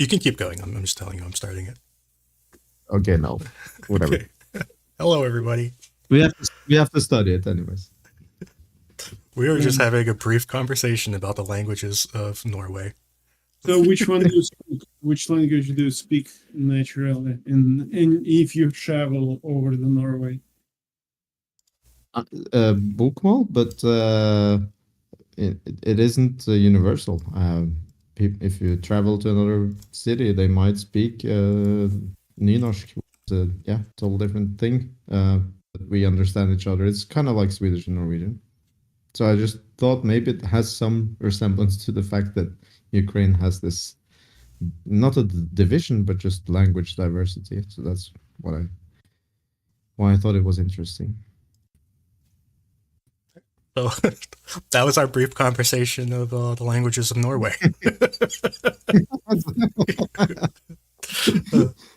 You can keep going. I'm just telling you I'm starting it. Okay, no, whatever. Okay. Hello, everybody. We have to study it anyways. We are just having a brief conversation about the languages of Norway. So which one do you speak? Which language do you speak naturally? And if you travel over the Norway? Bokmål, but it isn't universal. If you travel to another city, they might speak nynorsk. Yeah, total different thing. But we understand each other. It's kind of like Swedish and Norwegian. So I just thought maybe it has some resemblance to the fact that Ukraine has this not a division, but just language diversity. So that's why I thought it was interesting. So that was our brief conversation of the languages of Norway.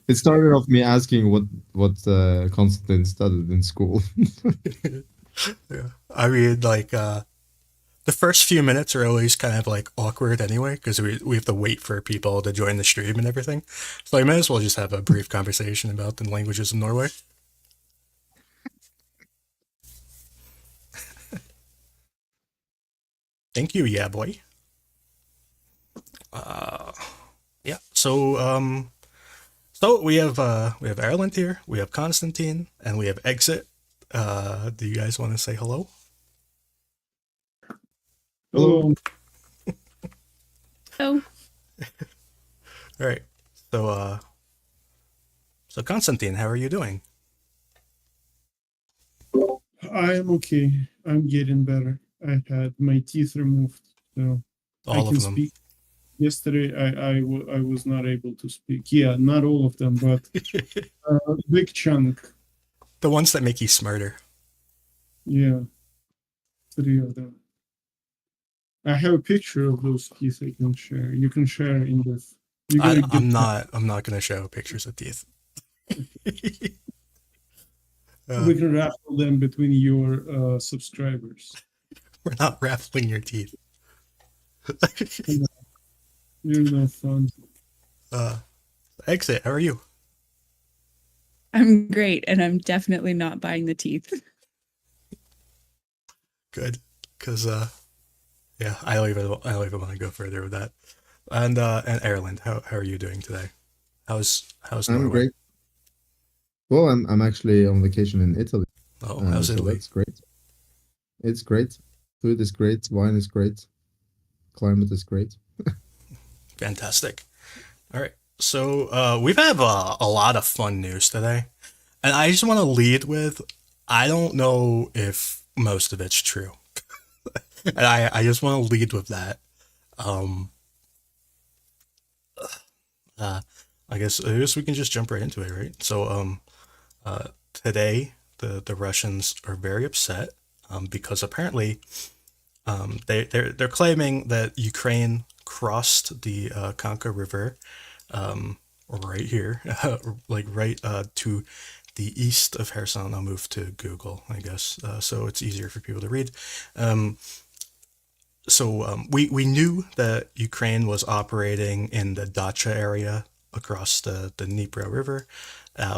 It started off me asking what Constantine studied in school. Yeah. I mean, like, the first few minutes are always kind of like awkward anyway, because we have to wait for people to join the stream and everything. So I might as well just have a brief conversation about the languages of Norway. Thank you, yeah, boy. Yeah. So we have Ireland here, we have Constantine, and we have Exit. Do you guys want to say hello? Hello. Oh, All right. So Constantine, how are you doing? I'm okay. I'm getting better. I had my teeth removed, so I All can of them. speak. Yesterday, I was not able to speak. Yeah, not all of them, but a big chunk. The ones that make you smarter. Yeah, 3 of them. I have a picture of those teeth I can share. You can share in this. I'm not gonna show pictures of teeth. We can raffle them between your subscribers. We're not raffling your teeth. You're no fun. Exit, how are you? I'm great, and I'm definitely not buying the teeth. Good, because yeah, I don't even want to go further with that. And Ireland, how are you doing today? How's Norway? I'm great. Well, I'm actually on vacation in Italy. Oh, how's so Italy? that's great. It's great. Food is great. Wine is great. Climate is great. Fantastic. All right, so we've had a lot of fun news today, and I just want to lead with, I don't know if most of it's true, and I just want to lead with that. I guess we can just jump right into it, right? So today the Russians are very upset because apparently they're claiming that Ukraine crossed the Kanka River right here, like right to the east of Kherson. I'll move to Google, I guess, so it's easier for people to read. We knew that Ukraine was operating in the Dacha area across the Dnipro River.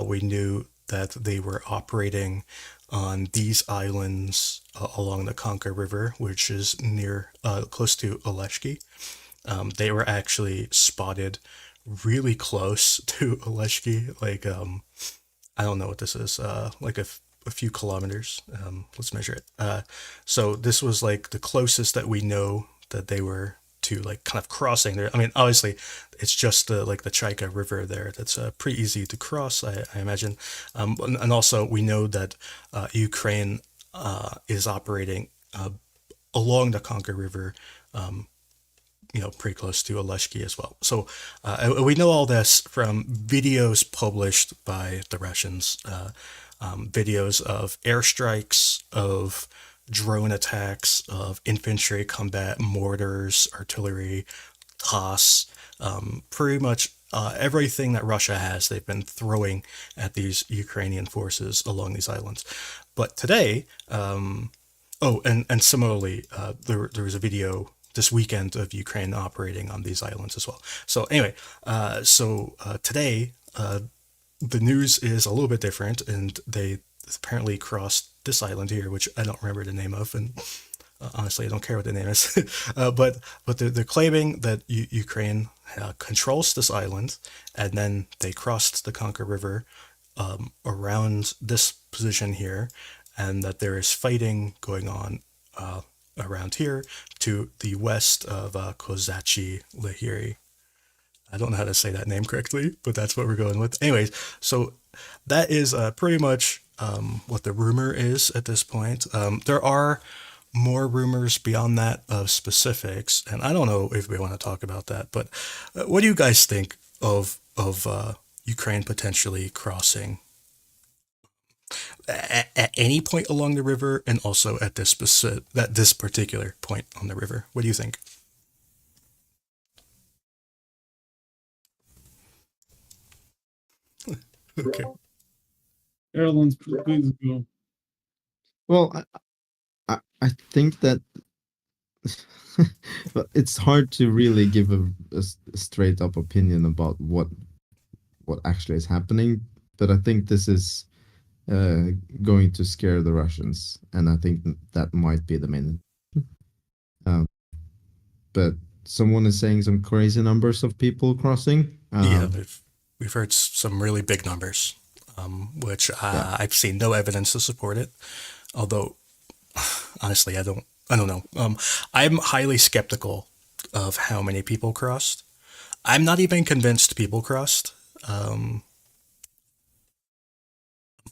We knew that they were operating on these islands along the Kanka River, which is near close to Oleshki. They were actually spotted really close to Oleshki, like I don't know what this is, like a few kilometers. Let's measure it. So this was like the closest that we know that they were to, like, kind of crossing there. I mean, obviously, it's just the Chaika River there. That's pretty easy to cross, I imagine. And also, we know that Ukraine is operating along the Kanka River, pretty close to Oleshki as well. So we know all this from videos published by the Russians, videos of airstrikes, of drone attacks, of infantry combat, mortars, artillery, TOS, pretty much everything that Russia has, they've been throwing at these Ukrainian forces along these islands. But today, and similarly, there was a video this weekend of Ukraine operating on these islands as well. So anyway, today the news is a little bit different, and they apparently crossed this island here, which I don't remember the name of, and honestly, I don't care what the name is. but they're claiming that Ukraine controls this island, and then they crossed the Conquer River around this position here, and that there is fighting going on around here to the west of Kozachi Lahiri. I don't know how to say that name correctly, but that's what we're going with. Anyways, so that is pretty much what the rumor is at this point. There are more rumors beyond that of specifics, and I don't know if we want to talk about that. But what do you guys think of Ukraine potentially crossing at any point along the river, and also at this particular point on the river? What do you think? Okay. Airlines, please go. Well, I think that but it's hard to really give a straight up opinion about what actually is happening. But I think this is going to scare the Russians, and I think that might be the main. But someone is saying some crazy numbers of people crossing. Yeah, we've heard some really big numbers, which I've seen no evidence to support it. Although, honestly, I don't know. I'm highly skeptical of how many people crossed. I'm not even convinced people crossed.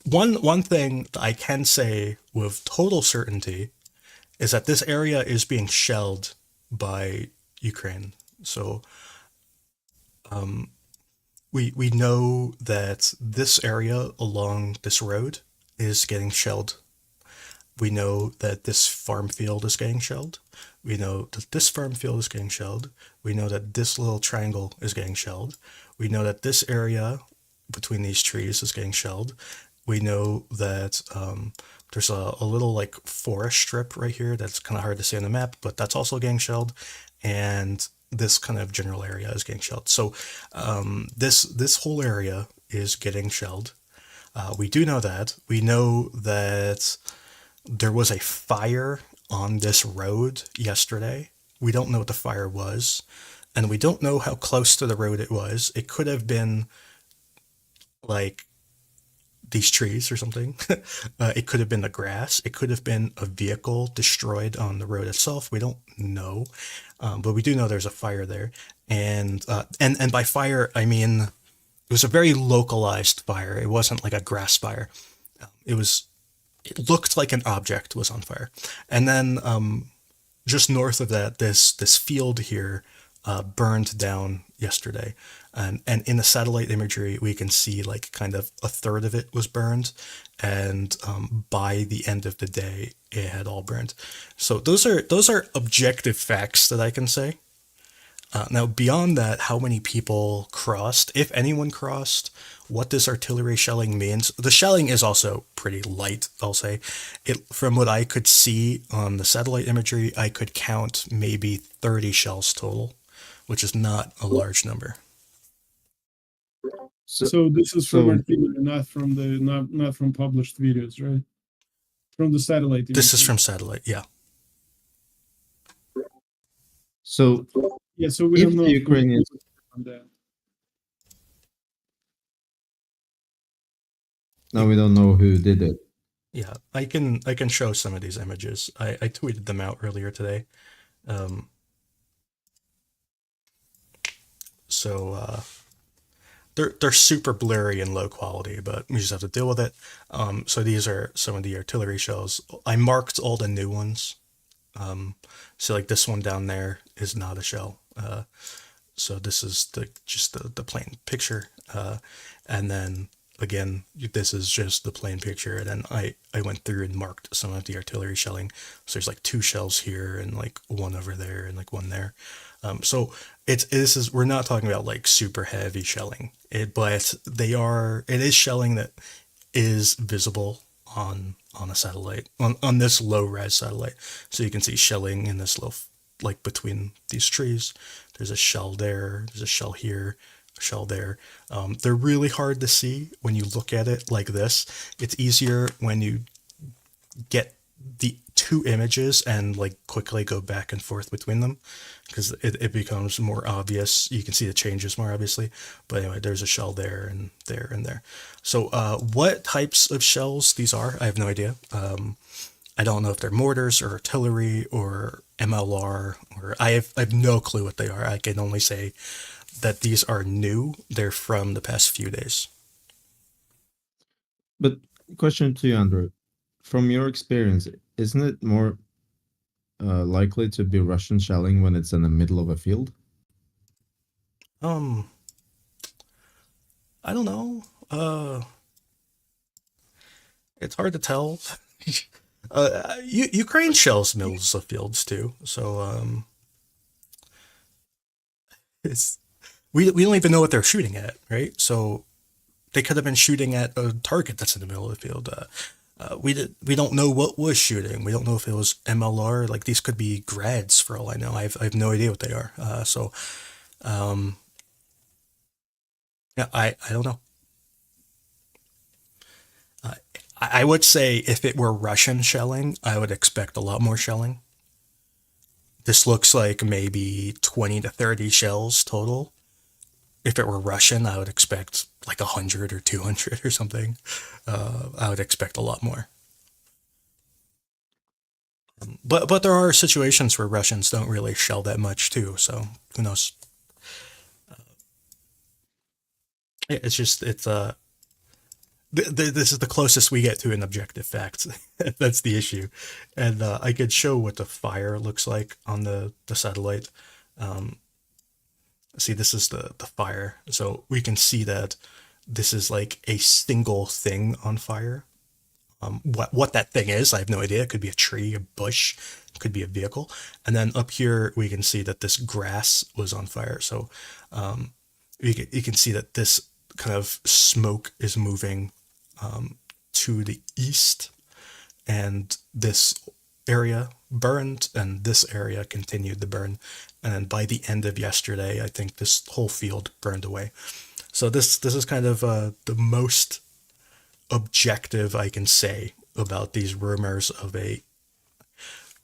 One thing that I can say with total certainty is that this area is being shelled by Ukraine. So we know that this area along this road is getting shelled. We know that this farm field is getting shelled. We know that this farm field is getting shelled. We know that this little triangle is getting shelled. We know that this area between these trees is getting shelled. We know that there's a little like forest strip right here that's kind of hard to see on the map, but that's also getting shelled. And this kind of general area is getting shelled. So this whole area is getting shelled. We do know that. We know that there was a fire on this road yesterday. We don't know what the fire was, and we don't know how close to the road it was. It could have been like these trees or something. It could have been the grass. It could have been a vehicle destroyed on the road itself. We don't know, but we do know there's a fire there. And by fire, I mean it was a very localized fire. It wasn't like a grass fire. It looked like an object was on fire. And then just north of that, this field here burned down yesterday. And in the satellite imagery, we can see like kind of a third of it was burned. And by the end of the day, it had all burned. So those are objective facts that I can say. Now, beyond that, how many people crossed, if anyone crossed, what this artillery shelling means. The shelling is also pretty light, I'll say. From what I could see on the satellite imagery, I could count maybe 30 shells total, which is not a large number. So this is from artillery, not from published videos, right? From the satellite. This is from satellite, yeah. So yeah, so we don't know Ukrainians on that. No, we don't know who did it. Yeah, I can show some of these images. I tweeted them out earlier today. So they're super blurry and low quality, but we just have to deal with it. So these are some of the artillery shells. I marked all the new ones. So like this one down there is not a shell. So this is just the plain picture. And then again, this is just the plain picture. And then I went through and marked some of the artillery shelling. So there's like 2 shells here and like 1 over there and like 1 there. So we're not talking about like super heavy shelling, but it is shelling that is visible on a satellite, on this low res satellite. So you can see shelling in this little like between these trees. There's a shell there. There's a shell here. A shell there. They're really hard to see when you look at it like this. It's easier when you get the two images and like quickly go back and forth between them, because it becomes more obvious. You can see the changes more obviously. But anyway, there's a shell there and there and there. So what types of shells these are, I have no idea. I don't know if they're mortars or artillery or MLR, or I have no clue what they are. I can only say that these are new. They're from the past few days. But question to you, Andrew. From your experience, isn't it more likely to be Russian shelling when it's in the middle of a field? I don't know. It's hard to tell. Ukraine shells middles of fields too, so it's we don't even know what they're shooting at, right? So they could have been shooting at a target that's in the middle of the field. We don't know what was shooting. We don't know if it was MLR. Like these could be grads for all I know. I have no idea what they are. Yeah, I don't know. I would say if it were Russian shelling, I would expect a lot more shelling. This looks like maybe 20 to 30 shells total. If it were Russian, I would expect like 100 or 200 or something. I would expect a lot more. But there are situations where Russians don't really shell that much too, so who knows? It's just, this is the closest we get to an objective fact. That's the issue. And I could show what the fire looks like on the satellite. See, this is the fire. So we can see that this is like a single thing on fire. What that thing is, I have no idea. It could be a tree, a bush, it could be a vehicle. And then up here, we can see that this grass was on fire. So you can see that this kind of smoke is moving to the east, and this area burned, and this area continued to burn. And then by the end of yesterday, I think this whole field burned away. So this is kind of the most objective I can say about these rumors of a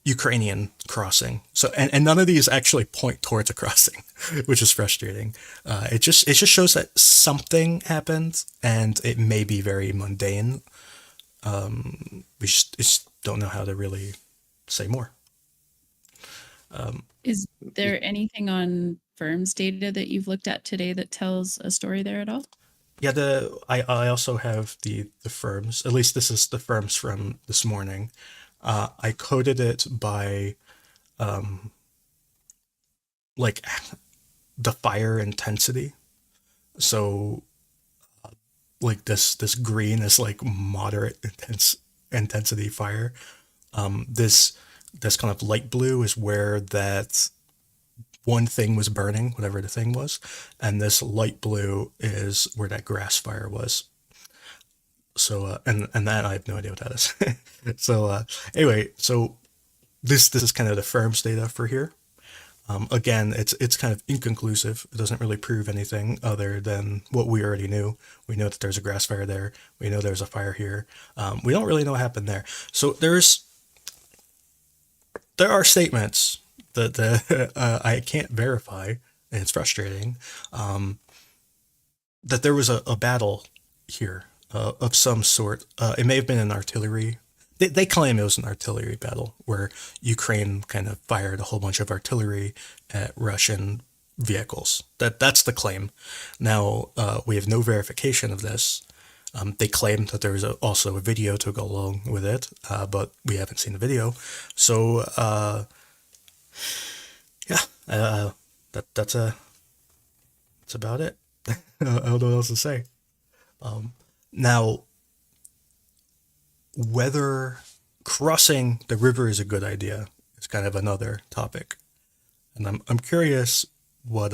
Ukrainian crossing. So and none of these actually point towards a crossing, which is frustrating. It just shows that something happened, and it may be very mundane. We just don't know how to really say more. Is there anything on firms data that you've looked at today that tells a story there at all? Yeah, I also have the firms. At least this is the firms from this morning. I coded it by like the fire intensity. So like this green is like moderate intensity fire. This kind of light blue is where that one thing was burning, whatever the thing was, and this light blue is where that grass fire was. So and that I have no idea what that is. So anyway, so this is kind of the firm's data for here. Again, it's kind of inconclusive. It doesn't really prove anything other than what we already knew. We know that there's a grass fire there. We know there's a fire here. We don't really know what happened there. So there are statements that I can't verify, and it's frustrating, that there was a battle here of some sort. It may have been an artillery. They claim it was an artillery battle where Ukraine kind of fired a whole bunch of artillery at Russian vehicles. That's the claim. Now, we have no verification of this. They claim that there was also a video to go along with it, but we haven't seen the video. So, yeah, that's about it. I don't know what else to say. Now, whether crossing the river is a good idea is kind of another topic, and I'm curious what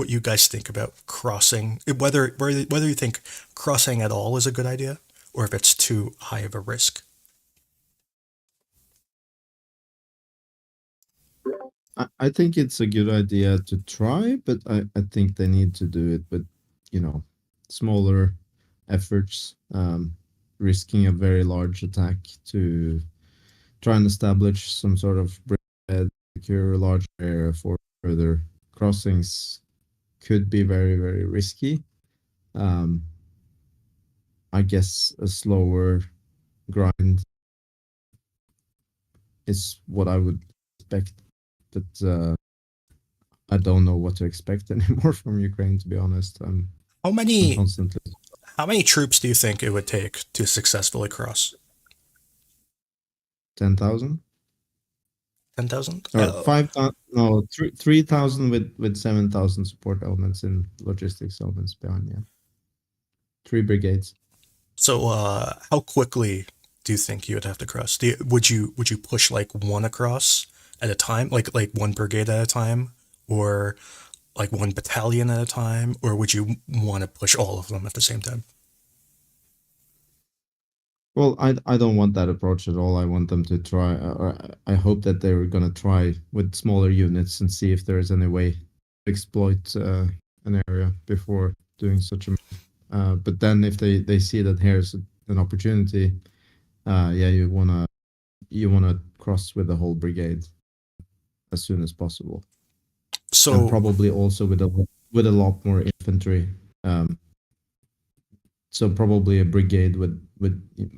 you guys think about crossing, whether you think crossing at all is a good idea, or if it's too high of a risk. I think it's a good idea to try, but I think they need to do it with, smaller efforts, risking a very large attack to try and establish some sort of bridgehead, secure a large area for further crossings could be very, very risky. I guess a slower grind is what I would expect, but I don't know what to expect anymore from Ukraine, to be honest. How I'm many constantly how many troops do you think it would take to successfully cross? 10,000 10,000? or 5,000. No, 3,000 with 7,000 support elements and logistics elements behind. Yeah, 3 brigades. So, how quickly do you think you would have to cross? Would you push like one across at a time, like one brigade at a time, or like one battalion at a time, or would you want to push all of them at the same time? Well, I don't want that approach at all. I want them to try, or I hope that they're gonna try with smaller units and see if there is any way to exploit an area before doing such a move. But then if they see that here's an opportunity, yeah, you wanna cross with the whole brigade as soon as possible, and So, probably also with a lot more infantry. So probably a brigade with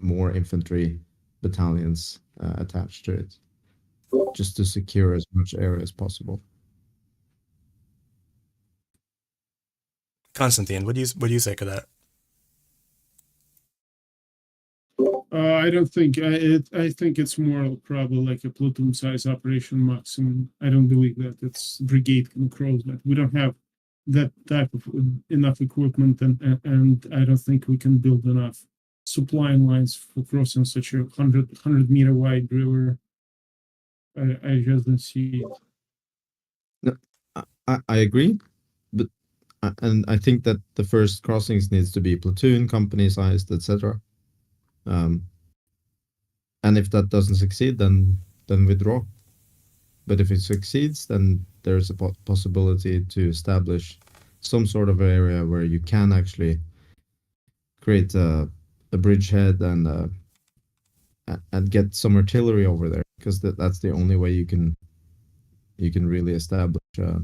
more infantry battalions attached to it, just to secure as much area as possible. Constantine, what do you think of that? I don't think I think it's more probably like a platoon size operation maximum. I don't believe that it's brigade can cross that. We don't have that type of enough equipment, and I don't think we can build enough supply lines for crossing such a 100 meter wide river. I just don't see it. No, I agree, but and I think that the first crossings needs to be platoon, company sized, etc. And if that doesn't succeed, then withdraw. But if it succeeds, then there's a possibility to establish some sort of area where you can actually create a bridgehead and get some artillery over there, because that's the only way you can really establish a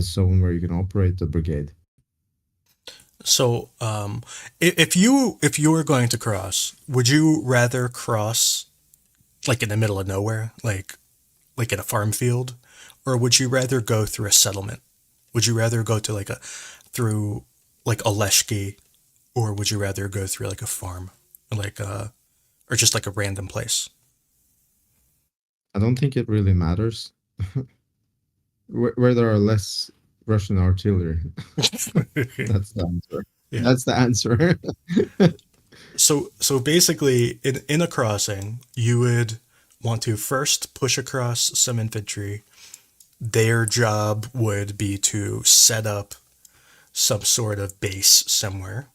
zone where you can operate the brigade. So, if you were going to cross, would you rather cross like in the middle of nowhere, like in a farm field, or would you rather go through a settlement? Would you rather go to through like Oleshki, or would you rather go through like a farm, or just like a random place? I don't think it really matters where there are less Russian artillery. That's the answer. Yeah. That's the answer. So basically, in a crossing, you would want to first push across some infantry. Their job would be to set up some sort of base somewhere,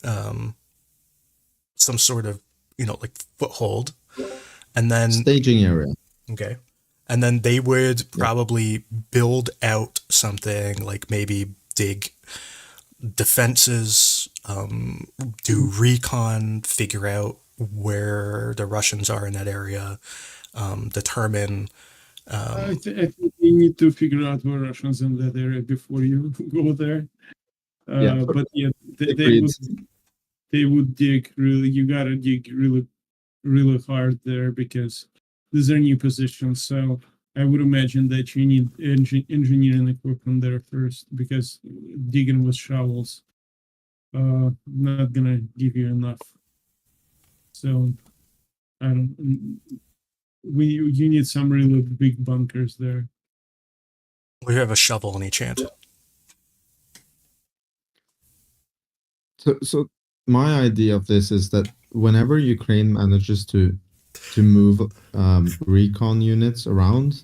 um, some sort of like foothold, and then Staging area. okay, and then they would Yeah. probably build out something like maybe dig defenses, do recon, figure out where the Russians are in that area, determine. I think you need to figure out where Russians in that area before you go there. Yeah. But yeah, they Agreed. would dig really. You gotta dig really hard there because these are new positions. So I would imagine that you need engineering equipment there first because digging with shovels not gonna give you enough. So I don't. You need some really big bunkers there. We have a shovel in each hand. So my idea of this is that whenever Ukraine manages to move recon units around,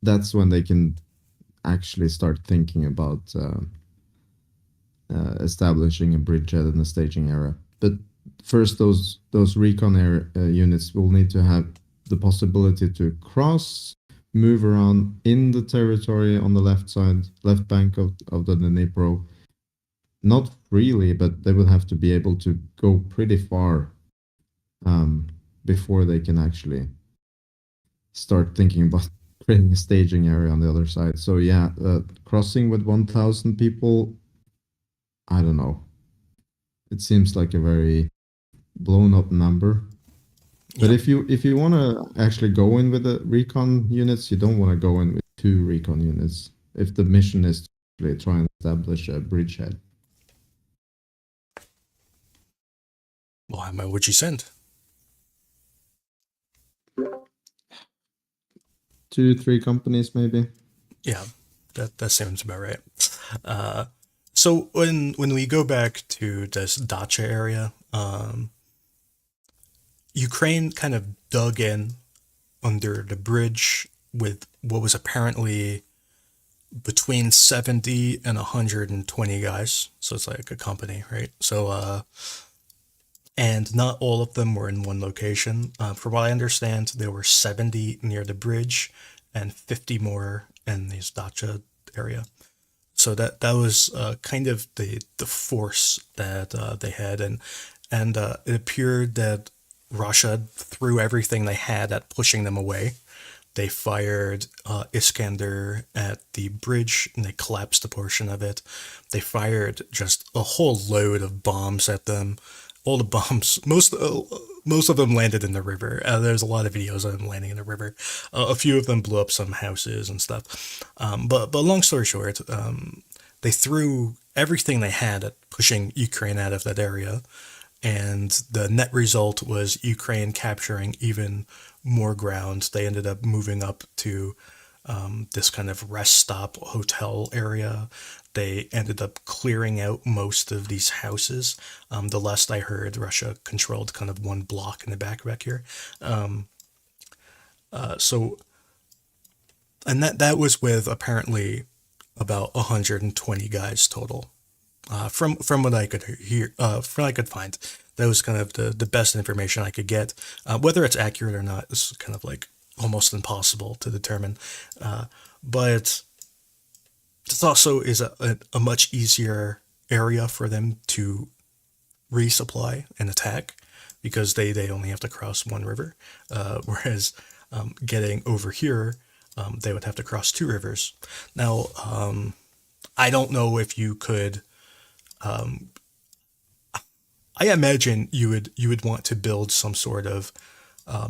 that's when they can actually start thinking about establishing a bridgehead and a staging area. But first, those recon units will need to have the possibility to cross, move around in the territory on the left bank of the Dnipro. Not freely, but they will have to be able to go pretty far before they can actually start thinking about creating a staging area on the other side. So yeah, crossing with 1,000 people, I don't know. It seems like a very blown up number. But Yep. if you want to actually go in with the recon units, you don't want to go in with 2 recon units. If the mission is to actually try and establish a bridgehead. Well, how many would you send? 2, 3 companies maybe. Yeah, that sounds about right. So when we go back to this dacha area, Ukraine kind of dug in under the bridge with what was apparently between 70 and 120 guys. So it's like a company, right? So, and not all of them were in one location. From what I understand, there were 70 near the bridge and 50 more in this dacha area. So that was kind of the force that they had, and it appeared that Russia threw everything they had at pushing them away. They fired Iskander at the bridge, and they collapsed a portion of it. They fired just a whole load of bombs at them. All the bombs, most of them landed in the river. There's a lot of videos of them landing in the river. A few of them blew up some houses and stuff. But long story short, they threw everything they had at pushing Ukraine out of that area. And the net result was Ukraine capturing even more ground. They ended up moving up to this kind of rest stop hotel area. They ended up clearing out most of these houses. The last I heard, Russia controlled kind of one block in the back here. So, and that was with apparently about 120 guys total. From what I could hear, from what I could find, that was kind of the best information I could get. Whether it's accurate or not is kind of like almost impossible to determine. But this also is a much easier area for them to resupply and attack because they only have to cross one river, whereas getting over here, they would have to cross 2 rivers. Now, I don't know if you could. I imagine you would want to build some sort of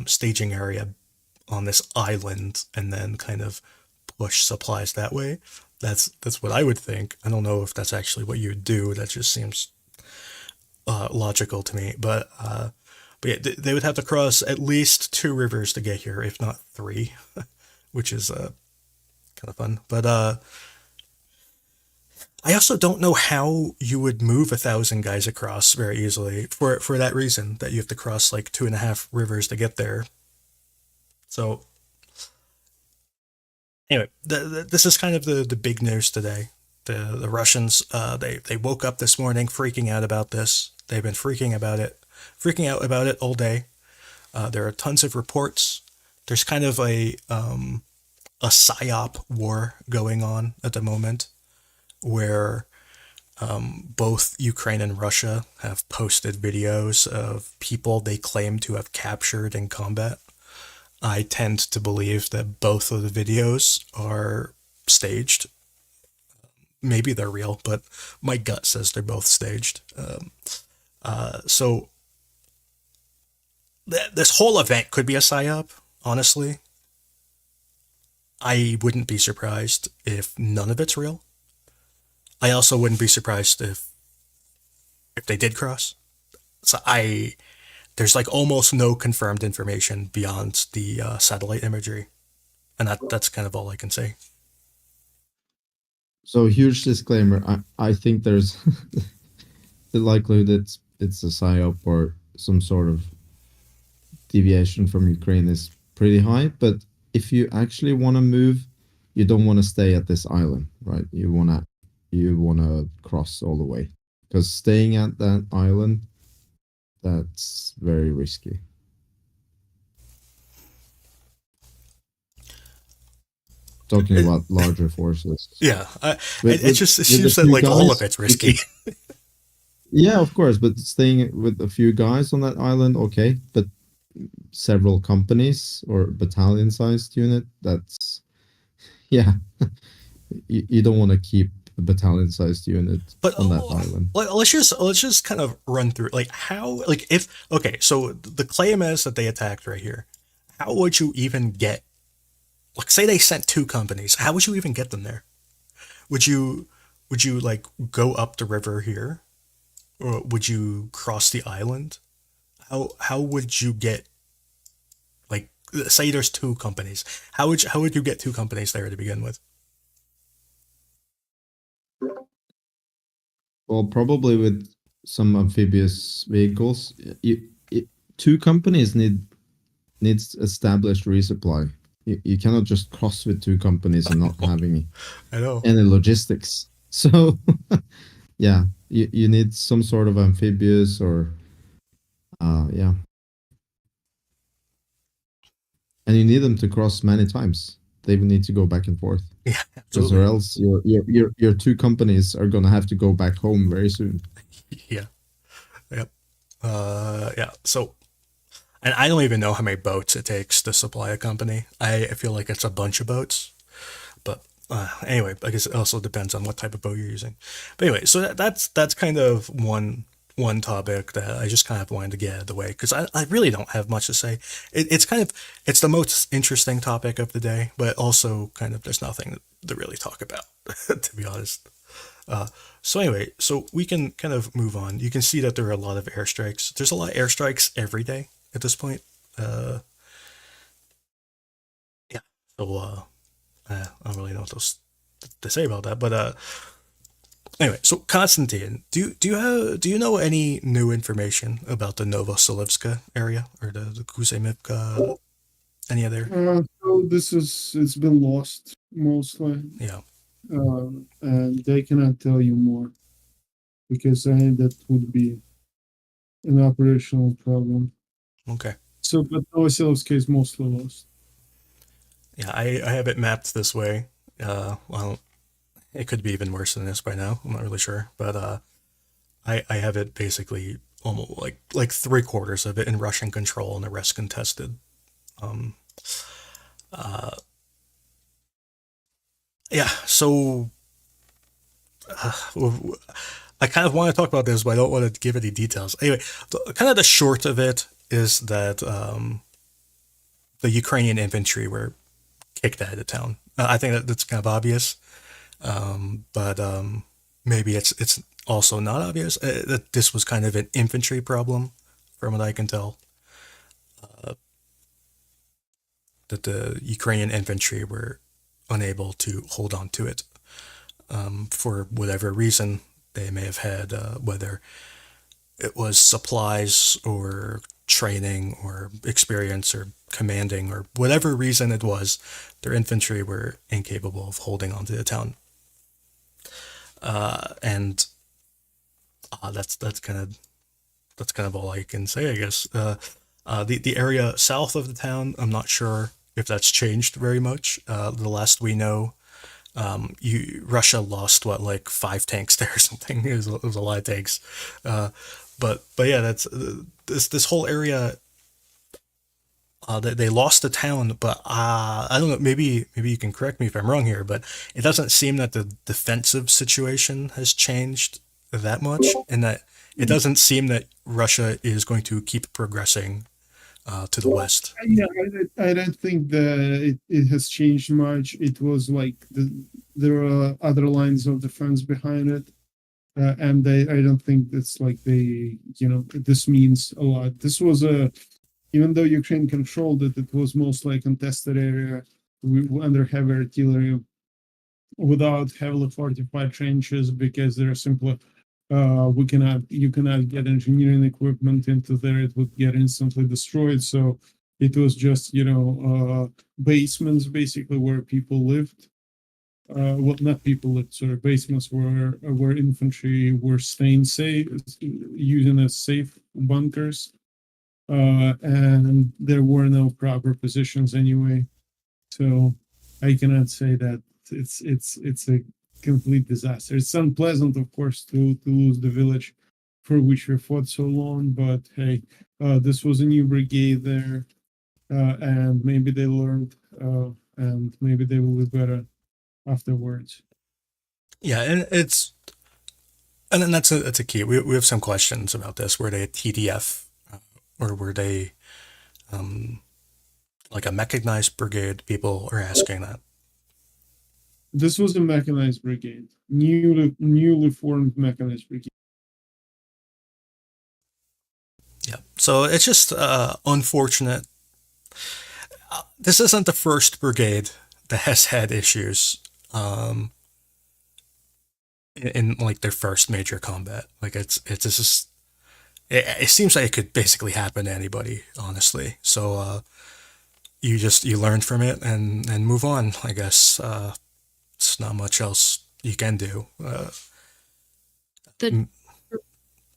staging area on this island and then kind of push supplies that way. That's what I would think. I don't know if that's actually what you would do. That just seems logical to me. But yeah, they would have to cross at least 2 rivers to get here, if not 3, which is kind of fun. But I also don't know how you would move 1,000 guys across very easily for that reason that you have to cross like 2.5 rivers to get there. So anyway, this is kind of the big news today. The Russians they woke up this morning freaking out about this. They've been freaking out about it all day. There are tons of reports. There's kind of a psyop war going on at the moment, where both Ukraine and Russia have posted videos of people they claim to have captured in combat. I tend to believe that both of the videos are staged. Maybe they're real, but my gut says they're both staged. So this whole event could be a psyop, honestly. I wouldn't be surprised if none of it's real. I also wouldn't be surprised if they did cross. So there's like almost no confirmed information beyond the satellite imagery, and that's kind of all I can say. So huge disclaimer. I think there's the likelihood that it's a psyop or some sort of deviation from Ukraine is pretty high. But if you actually want to move, you don't want to stay at this island, right? You want to cross all the way, because staying at that island, that's very risky. talking about larger forces. Yeah, With, it with, just it with a seems that few like all of guys, it's risky. yeah, of course, but staying with a few guys on that island, okay, but several companies or battalion-sized unit, that's yeah, you don't want to keep a battalion-sized unit But on that island. let's just kind of run through like how like if okay, so the claim is that they attacked right here. How would you even get like say they sent two companies? How would you even get them there? Would you like go up the river here, or would you cross the island? How would you get like say there's two companies? How would you get two companies there to begin with? Well, probably with some amphibious vehicles. Two companies needs established resupply. You cannot just cross with two companies and not having I know. any logistics. So yeah, you need some sort of amphibious or yeah, and you need them to cross many times. They will need to go back and forth Yeah, because or absolutely. else your two companies are gonna have to go back home very soon. Yeah. Yep. Yeah. So, and I don't even know how many boats it takes to supply a company. I feel like it's a bunch of boats, but anyway, I guess it also depends on what type of boat you're using. But anyway, so that's kind of one topic that I just kind of wanted to get out of the way because I really don't have much to say. It's kind of it's the most interesting topic of the day, but also kind of there's nothing to really talk about, to be honest. So anyway, so we can kind of move on. You can see that there are a lot of airstrikes. There's a lot of airstrikes every day at this point. Uh, yeah. So I don't really know what else to say about that. But anyway, so Constantine, do you know any new information about the Novoselivs'ke area or the Kup'iansk? Any other? So it's been lost mostly, Yeah. and they cannot tell you more because that would be an operational problem. Okay. So, but Novoselivs'ke is mostly lost. Yeah, I have it mapped this way. Well, it could be even worse than this by now. I'm not really sure, but I have it basically almost like three quarters of it in Russian control and the rest contested. Um, uh, yeah, so I kind of want to talk about this, but I don't want to give any details. Anyway, kind of the short of it is that the Ukrainian infantry were kicked out of town. I think that's kind of obvious, but maybe it's also not obvious that this was kind of an infantry problem, from what I can tell. That the Ukrainian infantry were unable to hold on to it for whatever reason they may have had, whether it was supplies or training or experience or commanding or whatever reason it was, their infantry were incapable of holding onto the town. And that's kind of all I can say, I guess. The area south of the town, I'm not sure if that's changed very much. The last we know, Russia lost what like 5 tanks there or something. It was a lot of tanks, but yeah, that's this whole area. They lost the town, but I don't know. Maybe you can correct me if I'm wrong here, but it doesn't seem that the defensive situation has changed that much, and that it doesn't seem that Russia is going to keep progressing to the west. Yeah, I don't think that it has changed much. It was like there are other lines of defense behind it, and I don't think that's like this means a lot. This was even though Ukraine controlled it, it was mostly a contested area under heavy artillery without heavily fortified trenches because they're simply you cannot get engineering equipment into there. It would get instantly destroyed. So it was just basements basically where people lived. Well, not people lived, sorry, basements where infantry were staying safe, using as safe bunkers, and there were no proper positions anyway. So I cannot say that it's a complete disaster. It's unpleasant, of course, to lose the village for which we fought so long. But hey, this was a new brigade there, and maybe they learned, and maybe they will be better afterwards. Yeah, and then that's a key. We have some questions about this. Were they a TDF, or were they like a mechanized brigade? People are asking that. This was a mechanized brigade, newly formed mechanized brigade. Yeah. So it's just unfortunate. This isn't the first brigade that has had issues in like their first major combat. Like it's just it seems like it could basically happen to anybody, honestly. So you learn from it and move on. I guess it's not much else you can do. The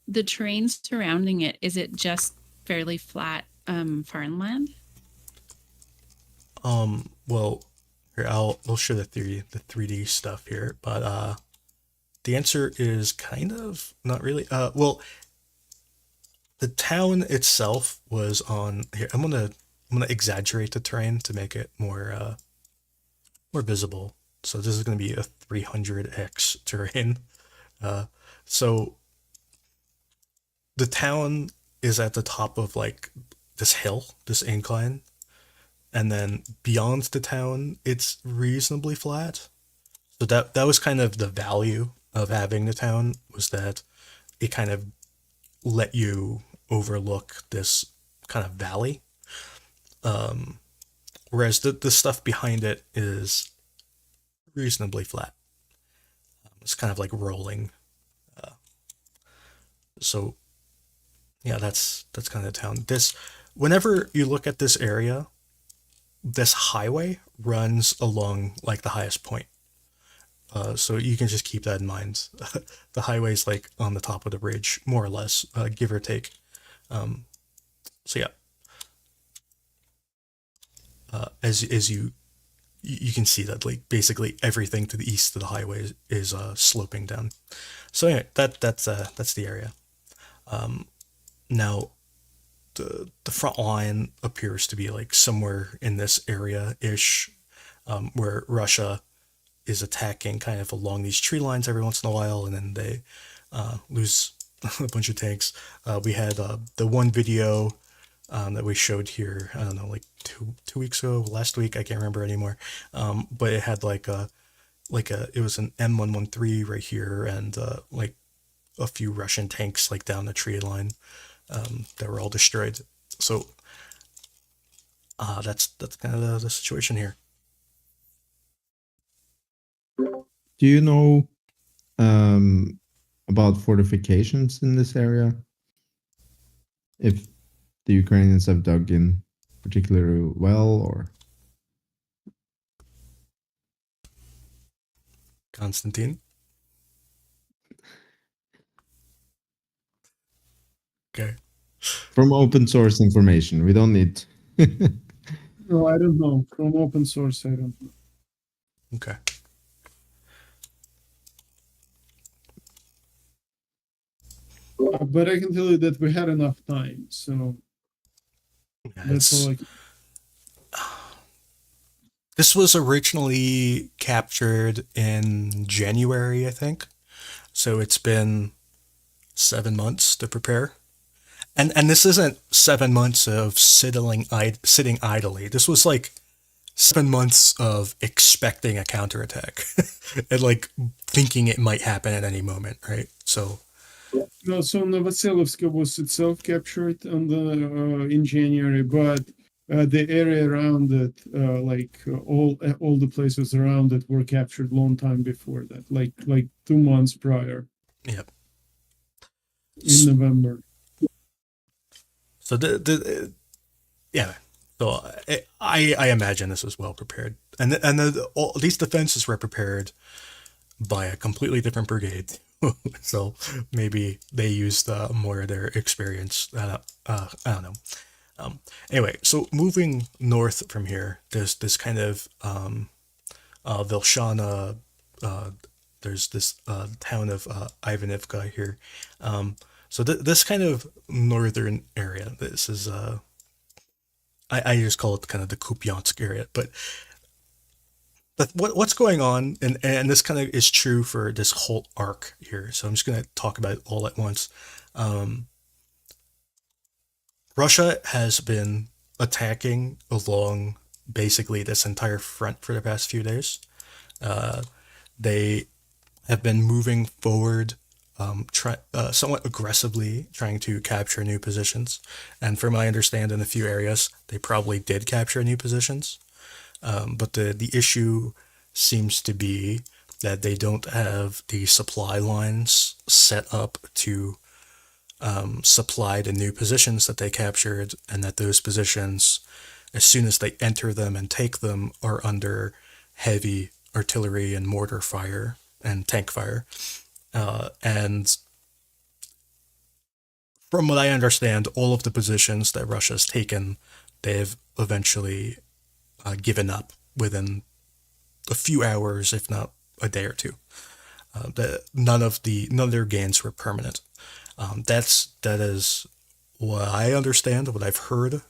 the terrain surrounding it, is it just fairly flat farmland? Well, here I'll show the 3D stuff here, but the answer is kind of not really. Well, the town itself was on here. I'm gonna exaggerate the terrain to make it more visible. So this is gonna be a 300x terrain. So the town is at the top of like this hill, this incline, and then beyond the town, it's reasonably flat. So that was kind of the value of having the town, was that it kind of let you overlook this kind of valley. Whereas the stuff behind it is reasonably flat. It's kind of like rolling. So yeah, that's kind of the town. Whenever you look at this area, this highway runs along like the highest point. So you can just keep that in mind. The highway's like on the top of the ridge, more or less, give or take. So yeah, as you can see that like basically everything to the east of the highway is sloping down. So anyway, that's the area. Now the front line appears to be like somewhere in this area ish, where Russia is attacking kind of along these tree lines every once in a while, and then they lose a bunch of tanks. We had the one video that we showed here, I don't know, like two weeks ago, last week, I can't remember anymore. But it had it was an M113 right here, and like a few Russian tanks like down the tree line that were all destroyed. So that's kind of the situation here. Do you know about fortifications in this area? If the Ukrainians have dug in particularly well, or Constantine? Okay. from open source information? We don't need. No, I don't know. From open source, I don't know. Okay. But I can tell you that we had enough time, so Yeah, that's all I can. This was originally captured in January, I think. So it's been 7 months to prepare. And this isn't 7 months of sitting idly. This was like 7 months of expecting a counterattack and like thinking it might happen at any moment, right? So No, so Novoselivs'ke was itself captured on in January, but the area around it, all the places around it, were captured long time before that, like 2 months prior. yeah. In November. So yeah. So I imagine this was well prepared, and all these defenses were prepared by a completely different brigade. So maybe they used more of their experience. I don't know. Anyway, so moving north from here, there's this kind of Vilshana. There's this town of Ivanivka here. So this kind of northern area. This is I just call it kind of the Kup'iansk area, but what's going on, and this kind of is true for this whole arc here. So I'm just going to talk about it all at once. Um, Russia has been attacking along basically this entire front for the past few days. Uh, they have been moving forward, somewhat aggressively, trying to capture new positions. And from what I understand, in a few areas, they probably did capture new positions. But the issue seems to be that they don't have the supply lines set up to supply the new positions that they captured, and that those positions, as soon as they enter them and take them, are under heavy artillery and mortar fire and tank fire. And from what I understand, all of the positions that Russia's taken, they've eventually given up within a few hours, if not a day or two. None of their gains were permanent. That is what I understand, what I've heard.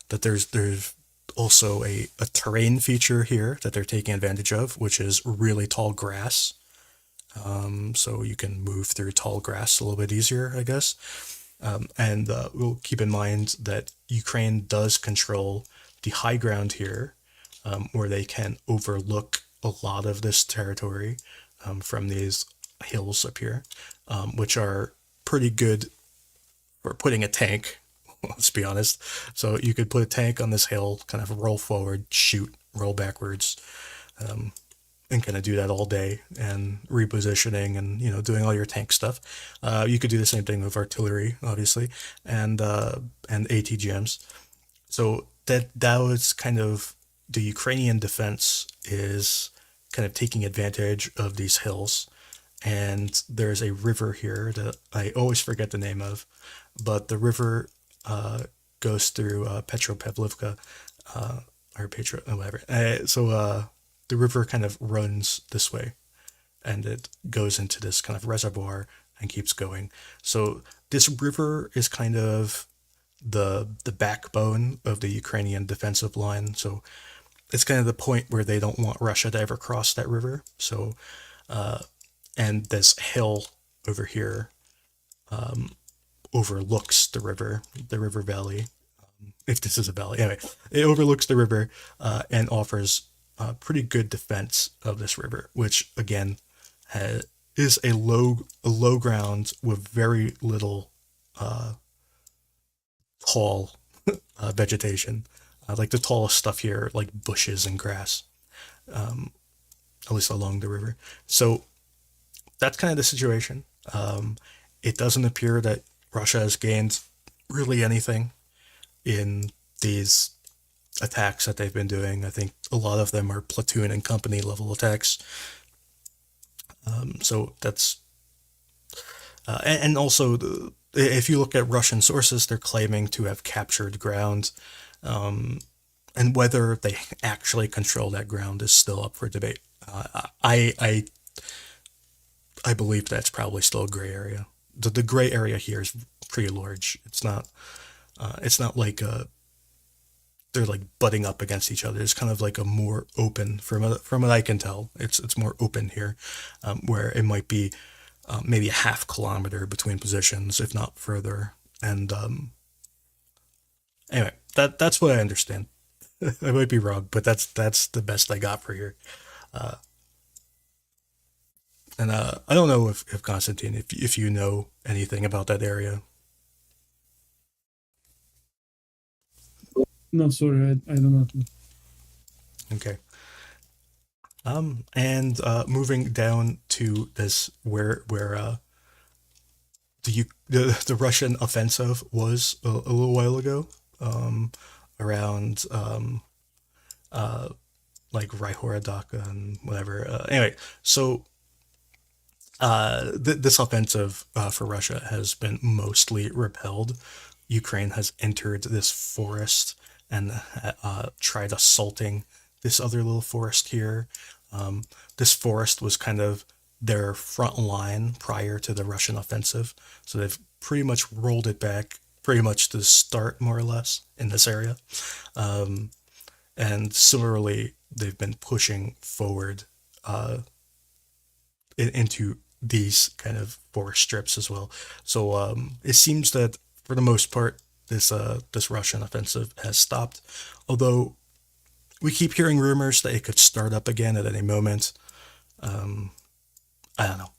That there's also a terrain feature here that they're taking advantage of, which is really tall grass. So you can move through tall grass a little bit easier, I guess. And we'll keep in mind that Ukraine does control the high ground here, where they can overlook a lot of this territory from these hills up here, which are pretty good for putting a tank. Let's be honest. So you could put a tank on this hill, kind of roll forward, shoot, roll backwards, and kind of do that all day, and repositioning and doing all your tank stuff. You could do the same thing with artillery, obviously, and ATGMs. So that was kind of the Ukrainian defense is kind of taking advantage of these hills. And there's a river here that I always forget the name of, but the river goes through Petropavlivka, or Petro, whatever. So the river kind of runs this way, and it goes into this kind of reservoir and keeps going. So this river is kind of the backbone of the Ukrainian defensive line. So it's kind of the point where they don't want Russia to ever cross that river. So and this hill over here overlooks the river valley. If this is a valley, anyway, it overlooks the river and offers pretty good defense of this river, which again is a low ground with very little tall vegetation. Like the tallest stuff here, like bushes and grass, at least along the river. So that's kind of the situation. It doesn't appear that Russia has gained really anything in these attacks that they've been doing. I think a lot of them are platoon and company level attacks. So that's and also if you look at Russian sources, they're claiming to have captured ground, and whether they actually control that ground is still up for debate. I believe that's probably still a gray area. The gray area here is pretty large. It's not like they're like butting up against each other. It's kind of like a more open, from what I can tell. It's more open here, where it might be maybe a half kilometer between positions, if not further. And anyway, that's what I understand. I might be wrong, but that's the best I got for here. And I don't know if Constantine, if you know anything about that area. No, sorry, I don't know. Okay. And moving down to this where the Russian offensive was a little while ago, around like Raihorodka and whatever. Anyway, so this offensive for Russia has been mostly repelled. Ukraine has entered this forest and tried assaulting this other little forest here. This forest was kind of their front line prior to the Russian offensive, so they've pretty much rolled it back pretty much to start more or less in this area. And similarly, they've been pushing forward into these kind of forest strips as well. So it seems that for the most part, this Russian offensive has stopped. Although we keep hearing rumors that it could start up again at any moment. I don't know.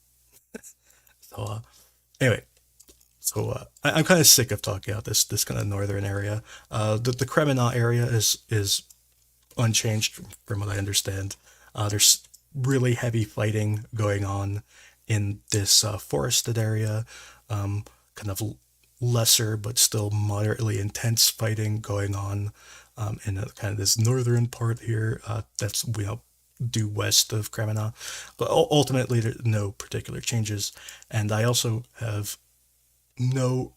So anyway, so I'm kind of sick of talking about this kind of northern area. The Kremmina area is unchanged from what I understand. There's really heavy fighting going on in this forested area, kind of lesser but still moderately intense fighting going on in kind of this northern part here. That's due west of Kremmina, but ultimately there's no particular changes, and I also have no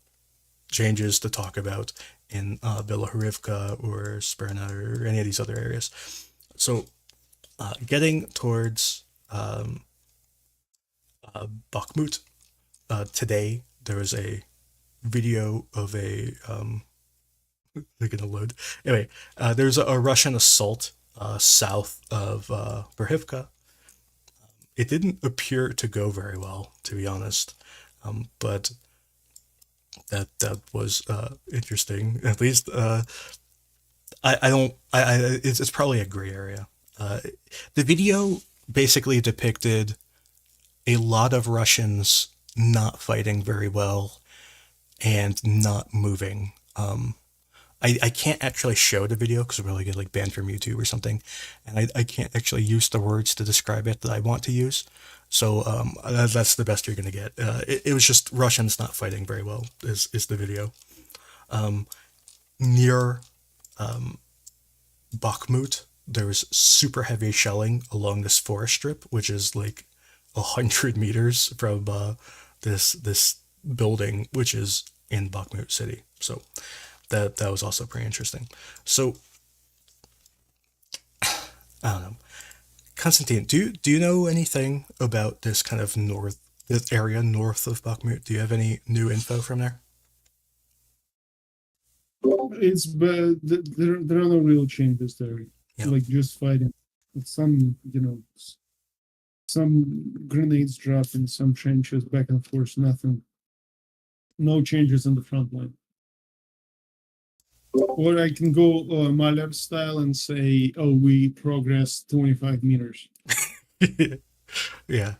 changes to talk about in Bilihorivka or Sperna or any of these other areas. So getting towards Bakhmut, today there was a video of a they're gonna load. Anyway, there's a Russian assault south of Verhivka. It didn't appear to go very well, to be honest, but that was interesting. At least it's probably a gray area. The video basically depicted a lot of Russians not fighting very well and not moving. I can't actually show the video because we're get like banned from YouTube or something, and I can't actually use the words to describe it that I want to use. So that's the best you're gonna get. It was just Russians not fighting very well is the video. Near Bakhmut, there was super heavy shelling along this forest strip, which is like 100 meters from this building, which is in Bakhmut city. So that was also pretty interesting. So I don't know, Constantine, do you know anything about this kind of this area north of Bakhmut? Do you have any new info from there? It's but there are no real changes there. Yeah. Like just fighting. Some some grenades dropped in some trenches back and forth. Nothing. No changes in the front line. Or I can go Mahler style and say, "Oh, we progressed 25 meters." Yeah,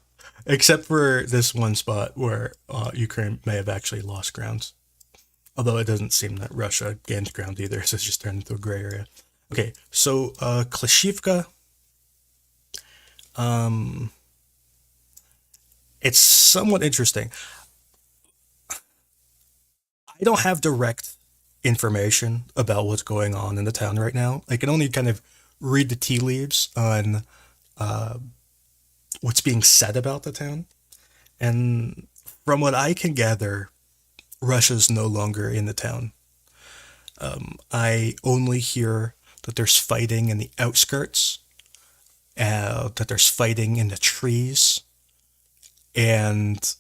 except for this one spot where Ukraine may have actually lost ground. Although it doesn't seem that Russia gained ground either, so it's just turned into a gray area. Okay, so Klishchiivka, it's somewhat interesting. I don't have direct information about what's going on in the town right now. I can only kind of read the tea leaves on what's being said about the town. And from what I can gather, Russia's no longer in the town. I only hear that there's fighting in the outskirts, that there's fighting in the trees, and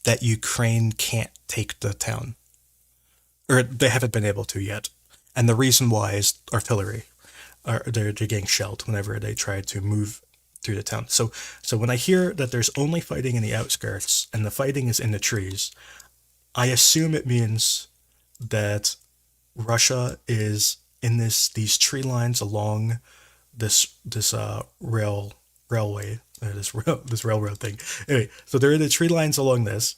that Ukraine can't take the town. Or they haven't been able to yet. And the reason why is artillery. They're getting shelled whenever they try to move through the town. So when I hear that there's only fighting in the outskirts and the fighting is in the trees, I assume it means that Russia is in these tree lines along this railway. This railroad thing. Anyway, so they're in the tree lines along this,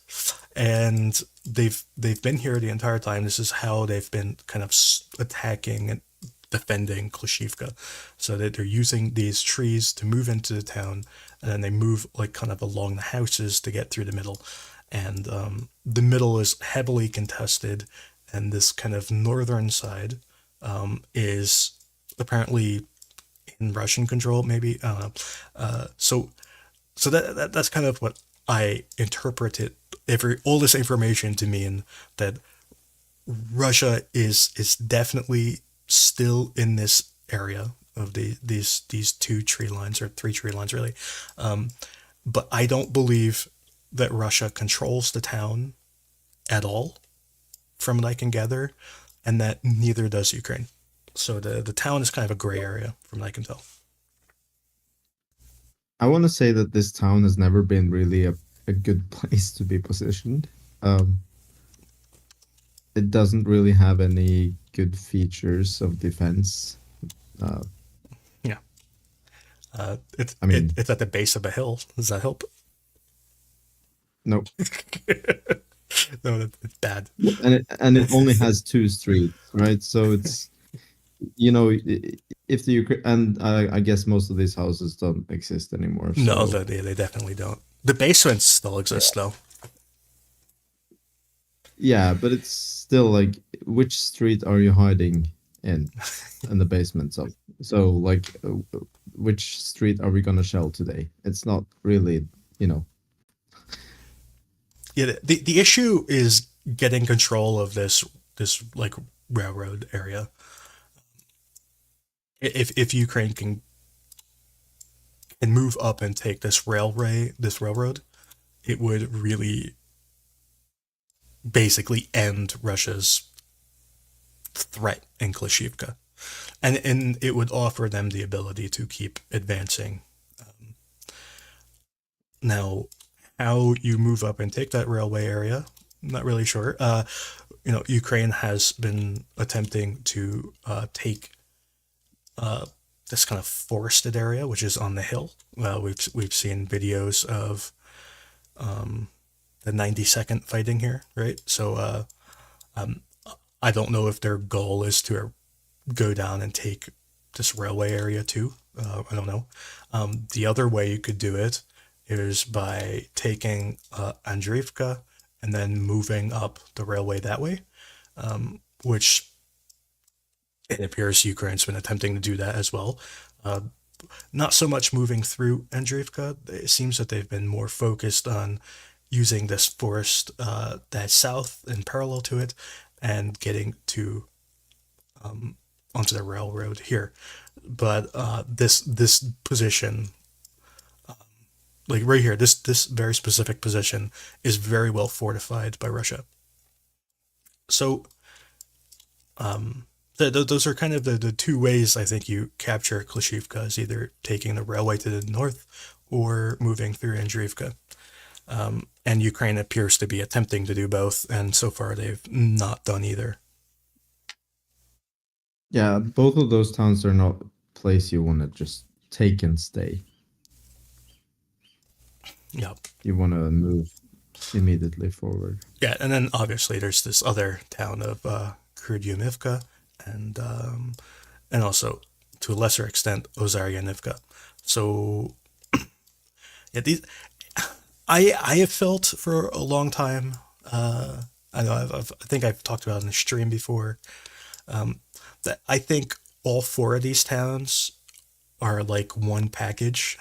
and they've been here the entire time. This is how they've been kind of attacking and defending Klishchiivka. So that they're using these trees to move into the town, and then they move like kind of along the houses to get through the middle. And the middle is heavily contested, and this kind of northern side is apparently in Russian control, maybe. I don't know. So that's kind of what I interpreted all this information to mean, that Russia is definitely still in this area, of these two tree lines, or three tree lines really. But I don't believe that Russia controls the town at all, from what I can gather, and that neither does Ukraine. So the town is kind of a gray area, from what I can tell. I want to say that this town has never been really a good place to be positioned. It doesn't really have any good features of defense. Yeah. mean- It's at the base of a hill. Does that help? No, No, it's bad. and it only has 2 streets, right? So it's, you know, if the Ukraine, and I guess most of these houses don't exist anymore. No, so- they definitely don't. The basements still exist, though. Yeah, but it's still like, which street are you hiding in the basements of? So like, which street are we gonna shell today? It's not really, you know. Yeah, the issue is getting control of this like railroad area. If Ukraine can move up and take this railroad, it would really basically end Russia's threat in Klishchiivka, and it would offer them the ability to keep advancing. Now, how you move up and take that railway area, I'm not really sure. Ukraine has been attempting to take this kind of forested area, which is on the hill. We've seen videos of the 90-second fighting here, right? So I don't know if their goal is to go down and take this railway area too. I don't know. The other way you could do it is by taking Andriivka and then moving up the railway that way, which it appears Ukraine's been attempting to do that as well. Not so much moving through Andriivka. It seems that they've been more focused on using this forest that's south and parallel to it and getting to onto the railroad here. But this position, like right here, this very specific position is very well fortified by Russia. So those are kind of the two ways I think you capture Klishchiivka, is either taking the railway to the north or moving through Andriivka. And Ukraine appears to be attempting to do both, and so far they've not done either. Yeah, both of those towns are not a place you want to just take and stay. Yeah. You want to move immediately forward. Yeah, and then obviously there's this other town of Kup'iansk, and also to a lesser extent Urozhaine. So yeah, these I have felt for a long time. I know I think I've talked about it in the stream before. That I think all four of these towns are like one package.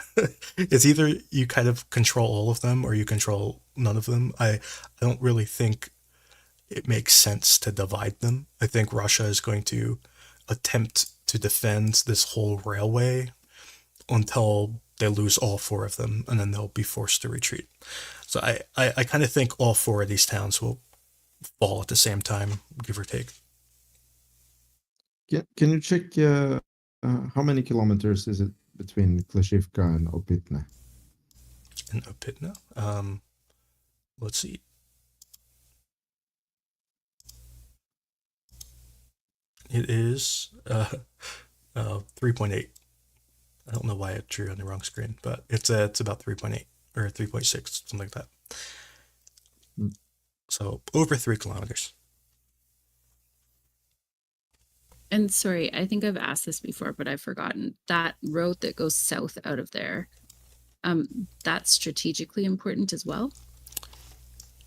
It's either you kind of control all of them or you control none of them. I don't really think it makes sense to divide them. I think Russia is going to attempt to defend this whole railway until they lose all four of them, and then they'll be forced to retreat. So I kind of think all four of these towns will fall at the same time, give or take. Can you check how many kilometers is it between Klishchiivka and Opitne? In Opitne, let's see. It is 3.8. I don't know why it drew on the wrong screen, but it's about 3.8 or 3.6, something like that. So over 3 kilometers. And sorry, I think I've asked this before, but I've forgotten. That road that goes south out of there, that's strategically important as well?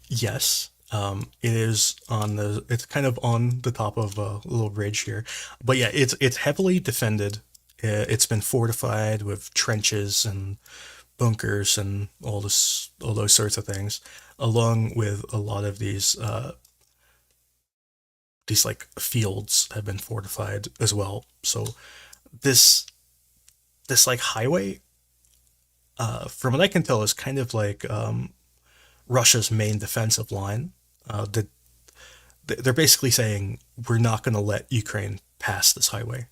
Yes. It is it's kind of on the top of a little ridge here. But yeah, it's heavily defended. It's been fortified with trenches and bunkers and all those sorts of things, along with a lot of these like fields have been fortified as well. So this this like highway, from what I can tell, is kind of like Russia's main defensive line. That they're basically saying we're not going to let Ukraine pass this highway,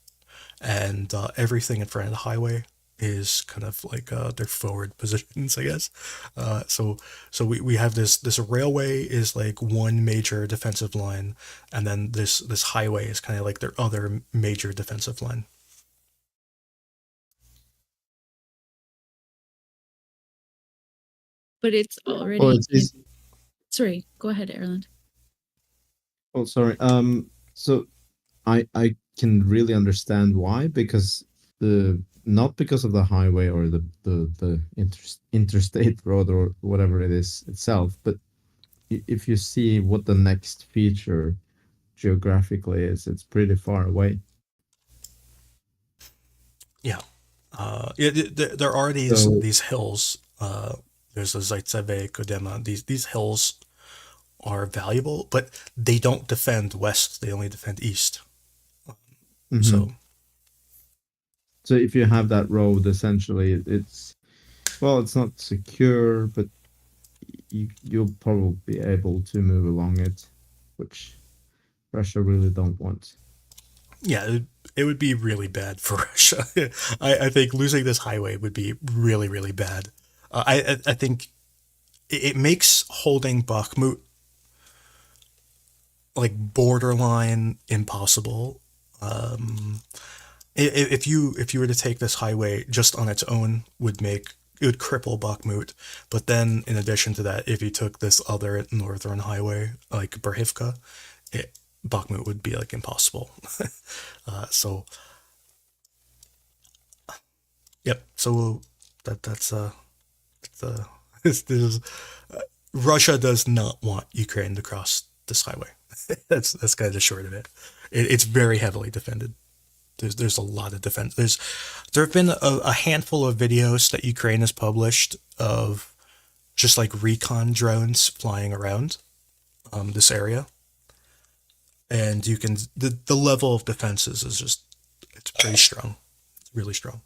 and everything in front of the highway is kind of like their forward positions, I guess. So we have this railway is like one major defensive line, and then this highway is kind of like their other major defensive line. But it's already. Oh, it's Sorry, go ahead, Erland. oh, sorry. So I can really understand why, because not because of the highway or the interstate road or whatever it is itself, but if you see what the next feature geographically is, it's pretty far away. Yeah. There are So- these hills. There's the Zaitseve, Kodema. These hills are valuable, but they don't defend west. They only defend east. Mhm. So if you have that road, essentially, it's not secure, but you'll probably be able to move along it, which Russia really don't want. Yeah, it would be really bad for Russia. I think losing this highway would be really, really bad. I think it makes holding Bakhmut like borderline impossible. If you were to take this highway just on its own, it would cripple Bakhmut. But then, in addition to that, if you took this other northern highway like Berhivka, Bakhmut would be like impossible. So, yep. So that's this is Russia does not want Ukraine to cross this highway. That's kind of the short of it. It's very heavily defended. There's a lot of defense. There have been a handful of videos that Ukraine has published of just like recon drones flying around this area, and you can the level of defenses is just it's pretty strong. It's really strong.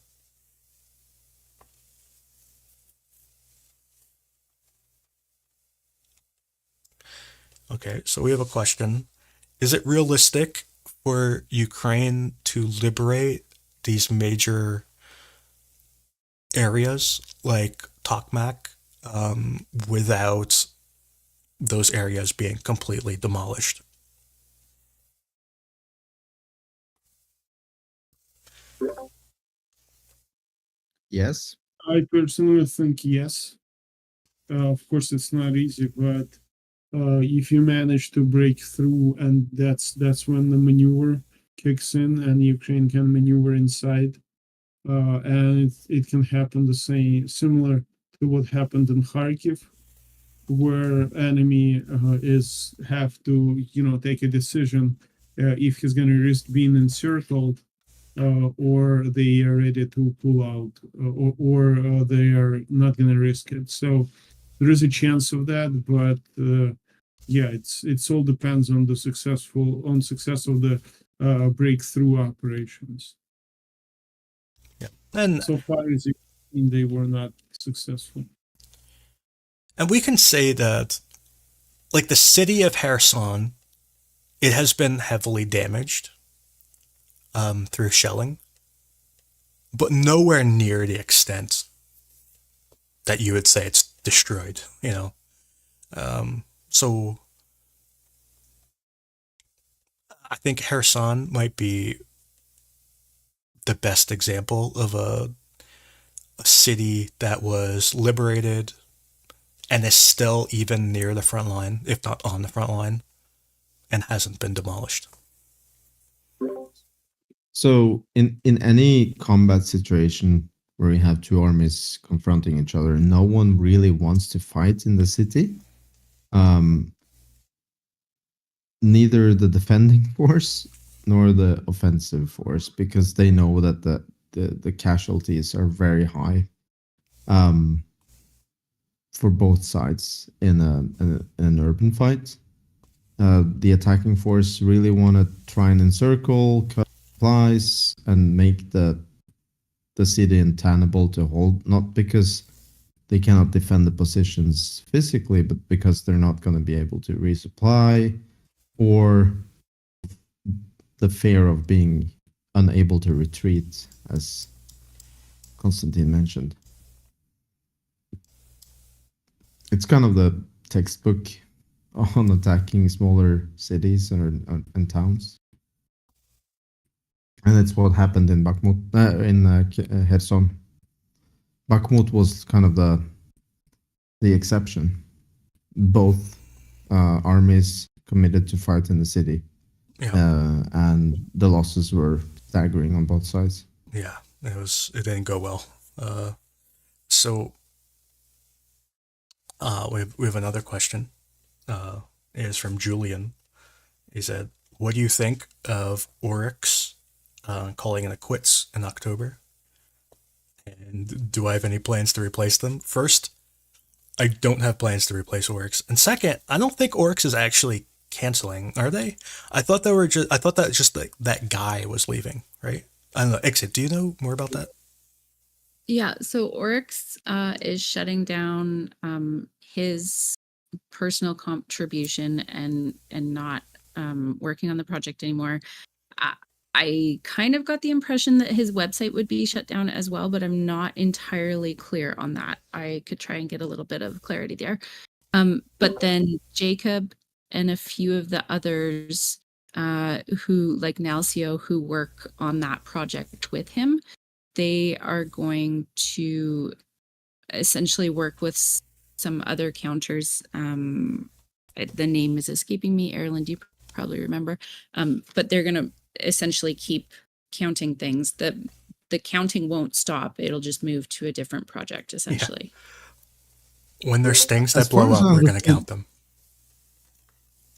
Okay, so we have a question. Is it realistic for Ukraine to liberate these major areas like Tokmak without those areas being completely demolished? Yes. I personally think yes. Of course, it's not easy, but if you manage to break through, and that's when the maneuver kicks in, and Ukraine can maneuver inside, and it can happen the same, similar to what happened in Kharkiv, where enemy is have to take a decision if he's going to risk being encircled, or they are ready to pull out, or they are not going to risk it. So there is a chance of that, but yeah, it's all depends on the success of the breakthrough operations. Yeah, and So far as they were not successful. we can say that, like the city of Kherson, it has been heavily damaged through shelling, but nowhere near the extent that you would say it's destroyed. So I think Kherson might be the best example of a city that was liberated and is still even near the front line, if not on the front line, and hasn't been demolished. So in any combat situation where you have two armies confronting each other, no one really wants to fight in the city. Neither the defending force nor the offensive force, because they know that the casualties are very high for both sides in an urban fight. The attacking force really want to try and encircle, cut supplies, and make the the city untenable to hold, not because they cannot defend the positions physically, but because they're not going to be able to resupply, or the fear of being unable to retreat, as Constantine mentioned. It's kind of the textbook on attacking smaller cities and towns. And it's what happened in Bakhmut, in Kherson. Bakhmut was kind of the exception. Both armies committed to fight in the city, and the losses were staggering on both sides. Yeah, it didn't go well. So we have another question. It is from Julian. He said, "What do you think of Oryx calling it a quits in October? And do I have any plans to replace them?" First, I don't have plans to replace Oryx. And second, I don't think Oryx is actually canceling, are they? I thought that just like that guy was leaving, right? I don't know. Exit, do you know more about that? Yeah, so Oryx is shutting down his personal contribution and not working on the project anymore. I kind of got the impression that his website would be shut down as well, but I'm not entirely clear on that. I could try and get a little bit of clarity there. But then Jacob and a few of the others who, like Nalcio, who work on that project with him, they are going to essentially work with some other counters. The name is escaping me. Erland, you probably remember. But they're going to essentially keep counting things. The counting won't stop. It'll just move to a different project, essentially. Yeah. When there's things As that blow far as up, I we're going to understood- count them.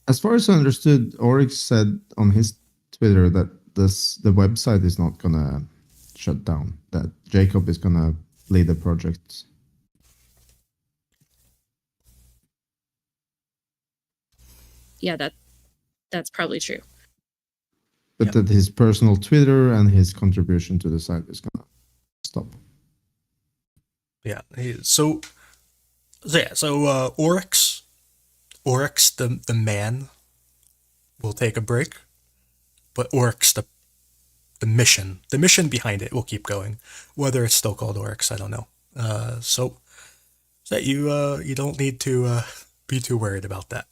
As far as I understood, Oryx said on his Twitter that the website is not gonna shut down. That Jacob is gonna lead the project. Yeah, that's probably true. But that his personal Twitter and his contribution to the site is gonna stop. Yeah. So Oryx, the man, will take a break, but Oryx, the mission behind it will keep going. Whether it's still called Oryx, I don't know. So that you don't need to be too worried about that.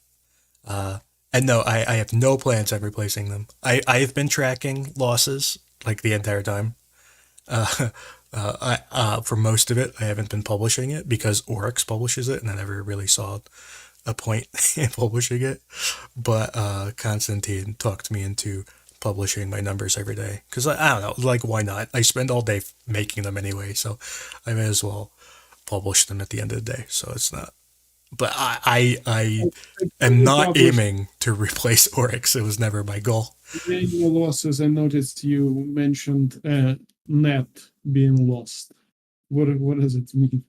And no, I have no plans of replacing them. I've been tracking losses like the entire time. For most of it, I haven't been publishing it because Oryx publishes it, and I never really saw a point in publishing it. But Constantine talked me into publishing my numbers every day because I don't know, like, why not? I spend all day making them anyway, so I may as well publish them at the end of the day. So it's not. But I am not aiming to replace Oryx. It was never my goal. Annual losses. I noticed you mentioned net being lost. What does it mean?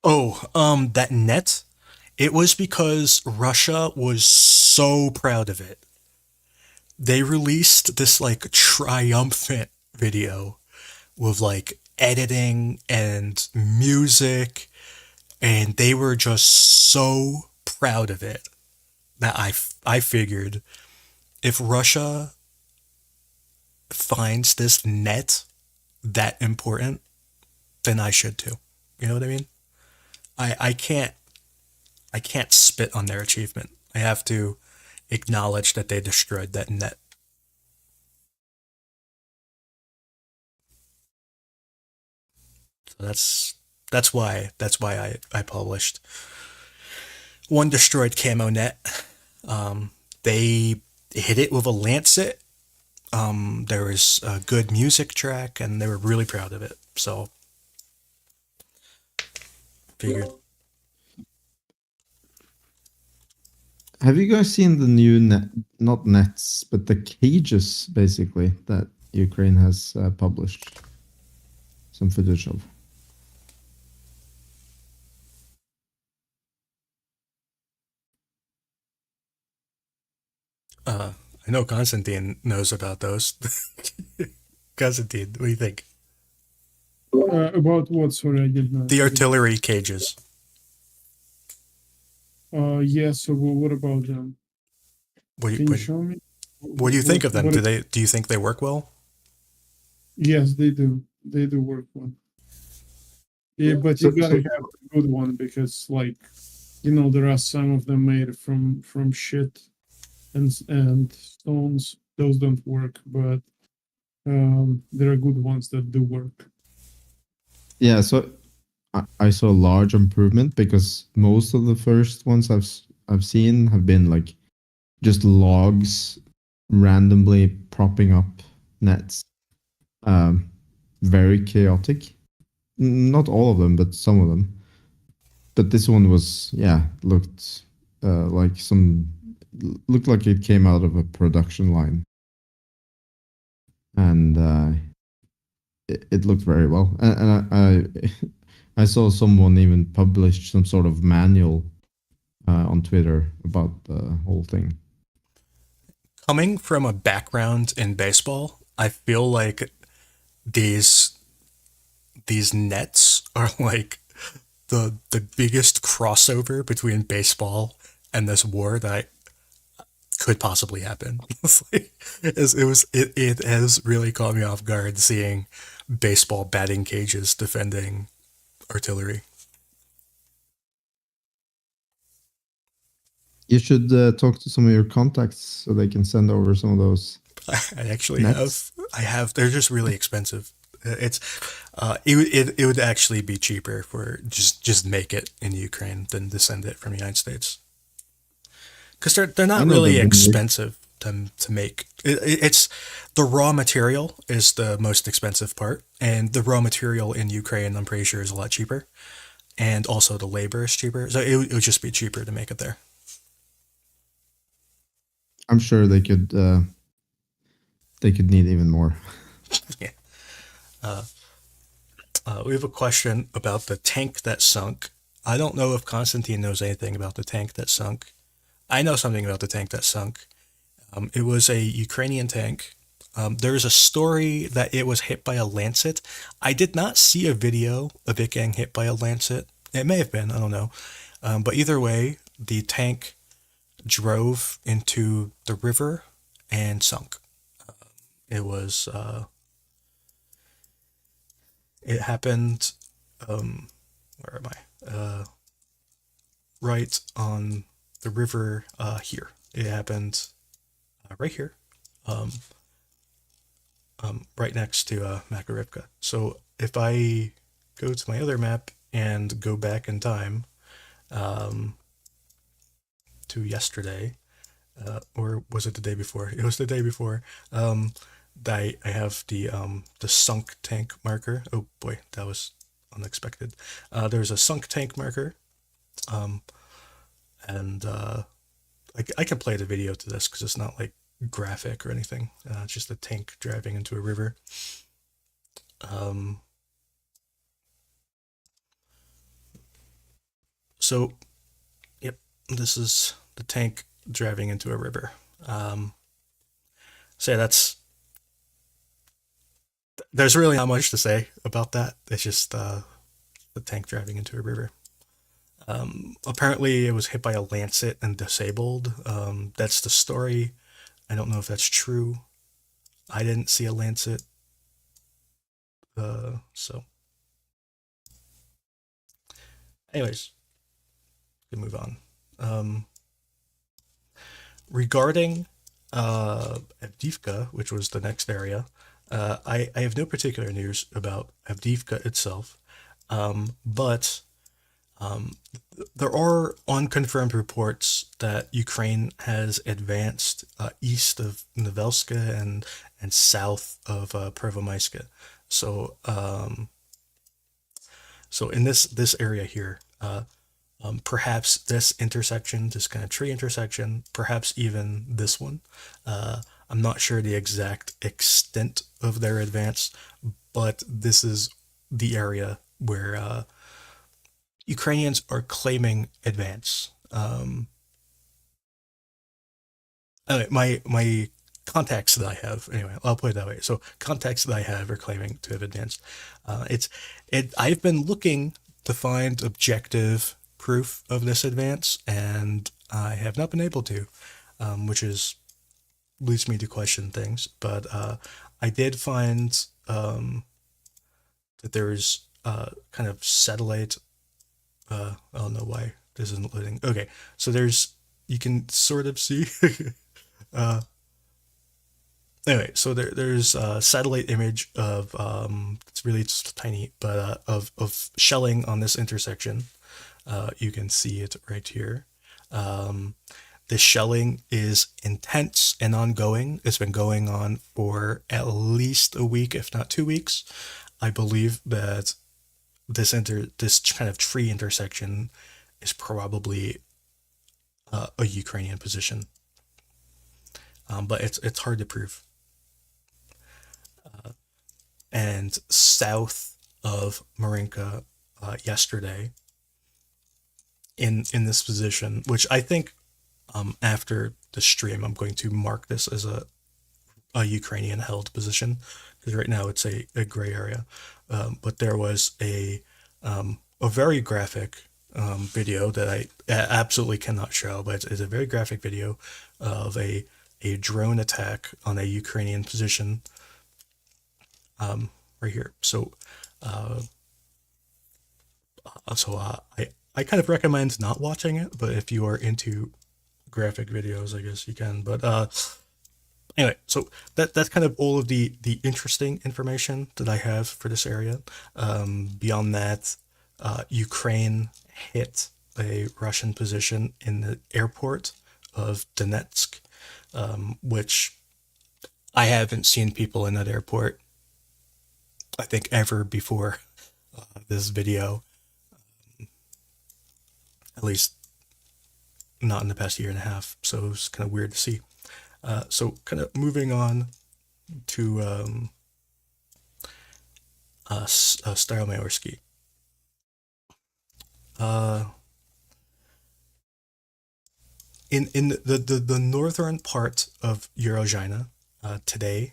Oh, that net. It was because Russia was so proud of it. They released this like triumphant video with like editing and music, and they were just so proud of it that I figured if Russia finds this net that important, then I should too. You know what I mean? I can't spit on their achievement. I have to acknowledge that they destroyed that net. So that's why I published one destroyed camo net. They hit it with a lancet. There was a good music track, and they were really proud of it. So figured. Have you guys seen the new not nets, but the cages, basically, that Ukraine has published some footage of? I know Constantine knows about those. Constantine, what do you think? About what? Sorry, I did not. The artillery cages. Yeah. So what about them? What do Can you you, show me? what do you think of them? What, Do you think they work well? yes, they do. They do work well. Yeah, but you gotta have a good one because, like, there are some of them made from shit and stones. Those don't work, but there are good ones that do work. Yeah, so I saw a large improvement because most of the first ones I've seen have been like just logs randomly propping up nets. Very chaotic. Not all of them, but some of them. But this one was, looked looked like it came out of a production line, and it looked very well. And I saw someone even published some sort of manual on Twitter about the whole thing. Coming from a background in baseball, I feel like these nets are like the biggest crossover between baseball and this war that could possibly happen. It has really caught me off guard seeing baseball batting cages defending artillery. You should talk to some of your contacts so they can send over some of those. I actually nets. have. They're just really expensive. It would actually be cheaper for just make it in Ukraine than to send it from the United States, because they're not really expensive to make. It's the raw material is the most expensive part, and the raw material in Ukraine, I'm pretty sure, is a lot cheaper, and also the labor is cheaper. So it would just be cheaper to make it there. I'm sure they could need even more. Yeah. We have a question about the tank that sunk. I don't know if Constantine knows anything about the tank that sunk. I know something about the tank that sunk. It was a Ukrainian tank. There's a story that it was hit by a Lancet. I did not see a video of it getting hit by a Lancet. It may have been, I don't know. But either way, the tank drove into the river and sunk. It was... it happened, where am I? Right on the river here. It happened right here, right next to Makharivka. So if I go to my other map and go back in time to yesterday, or was it the day before? It was the day before. I have the sunk tank marker. Oh boy, that was unexpected. There's a sunk tank marker, and I can play the video to this because it's not like graphic or anything. It's just a tank driving into a river. So, yep, this is the tank driving into a river. So yeah, there's really not much to say about that. It's just the tank driving into a river. Apparently, it was hit by a Lancet and disabled. That's the story. I don't know if that's true. I didn't see a Lancet. So. Anyways, we can move on. Regarding Avdiivka, which was the next area, I have no particular news about Avdiivka itself, but there are unconfirmed reports that Ukraine has advanced east of Novoselivs'ke and south of Prvomaiske. So so in this area here, perhaps this intersection, this kind of tree intersection, perhaps even this one. I'm not sure the exact extent of their advance, but this is the area where Ukrainians are claiming advance. Anyway, my contacts that I have, anyway, I'll put it that way. So contacts that I have are claiming to have advanced. I've been looking to find objective proof of this advance, and I have not been able to, which leads me to question things. But I did find that there's kind of satellite. I don't know why this isn't loading. Okay, so you can sort of see. Anyway, so there's a satellite image of it's really just tiny, but of shelling on this intersection. You can see it right here. The shelling is intense and ongoing. It's been going on for at least a week, if not 2 weeks. I believe that this kind of tree intersection is probably a Ukrainian position, but it's hard to prove. And south of Marinka yesterday, in this position, which I think after the stream I'm going to mark this as a Ukrainian held position, because right now it's a gray area. But there was a very graphic video that I absolutely cannot show, but it's a very graphic video of a drone attack on a Ukrainian position right here. So I kind of recommend not watching it, but if you are into graphic videos, I guess you can. But anyway, so that's kind of all of the interesting information that I have for this area. Beyond that, Ukraine hit a Russian position in the airport of Donetsk, which I haven't seen people in that airport, I think, ever before this video. At least not in the past year and a half. So it's kind of weird to see. So kind of moving on to Staromayorsky. In the northern part of Urozhaine today,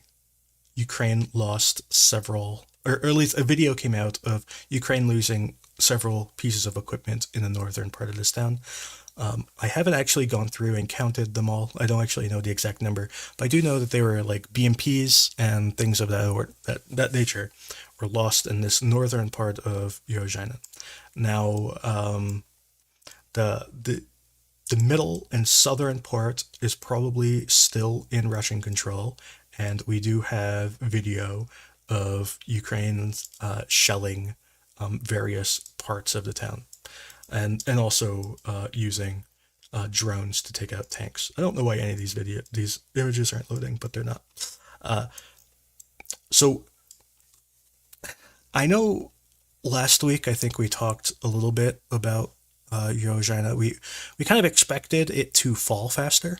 Ukraine lost several, or at least a video came out of Ukraine losing several pieces of equipment in the northern part of this town. I haven't actually gone through and counted them all. I don't actually know the exact number, but I do know that they were like BMPs and things of that nature were lost in this northern part of Urozhaine. Now, the middle and southern part is probably still in Russian control, and we do have video of Ukraine's shelling various parts of the town, and also using drones to take out tanks. I don't know why any of these images aren't loading, but they're not. So I know last week I think we talked a little bit about Urozhaine. We kind of expected it to fall faster,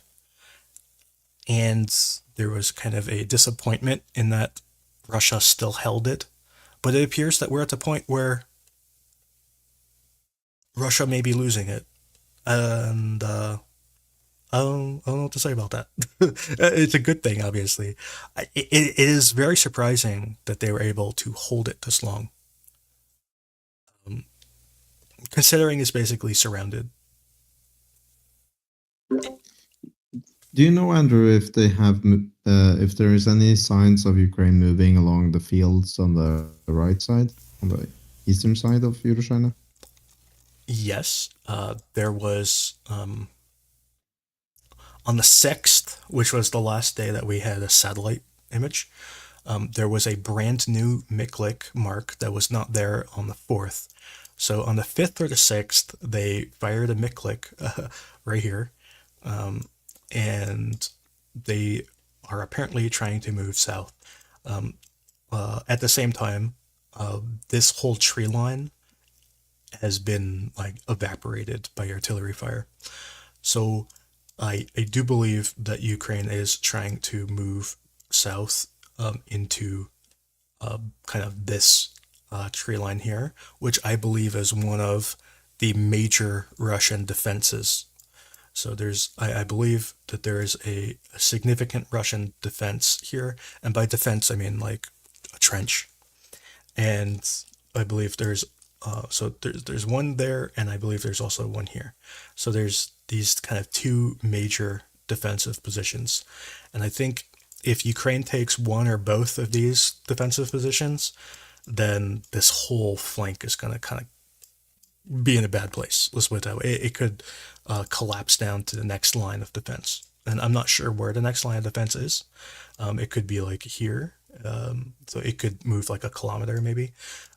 and there was kind of a disappointment in that Russia still held it. But it appears that we're at the point where Russia may be losing it. And I don't know what to say about that. It's a good thing, obviously. It is very surprising that they were able to hold it this long. Considering it's basically surrounded. Do you know, Andrew, if they have, if there is any signs of Ukraine moving along the fields on the right side, on the eastern side of Urozhaine? Yes, there was on the 6th, which was the last day that we had a satellite image. There was a brand new Miklik mark that was not there on the 4th. So on the 5th or the 6th, they fired a Miklik right here. And they are apparently trying to move south. At the same time, this whole tree line has been like evaporated by artillery fire. So I do believe that Ukraine is trying to move south into kind of this tree line here, which I believe is one of the major Russian defenses. So I believe that there is a significant Russian defense here, and by defense I mean like a trench. And I believe there's one there, and I believe there's also one here. So there's these kind of two major defensive positions, and I think if Ukraine takes one or both of these defensive positions, then this whole flank is going to kind of be in a bad place. Let's put it that way. It could collapse down to the next line of defense, and I'm not sure where the next line of defense is. It could be like here, so it could move like a kilometer maybe.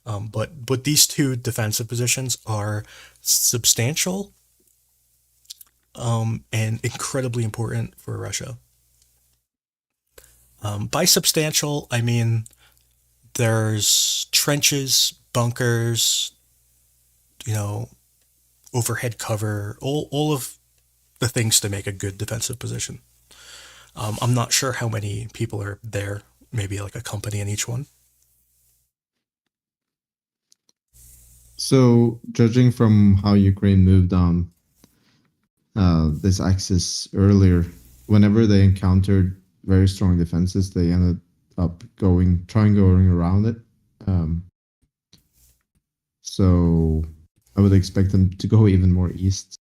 But these two defensive positions are substantial and incredibly important for Russia. By substantial, I mean there's trenches, bunkers, overhead cover, all of the things to make a good defensive position. I'm not sure how many people are there, maybe like a company in each one. So, judging from how Ukraine moved on this axis earlier, whenever they encountered very strong defenses, they ended up going around it. So, I would expect them to go even more east.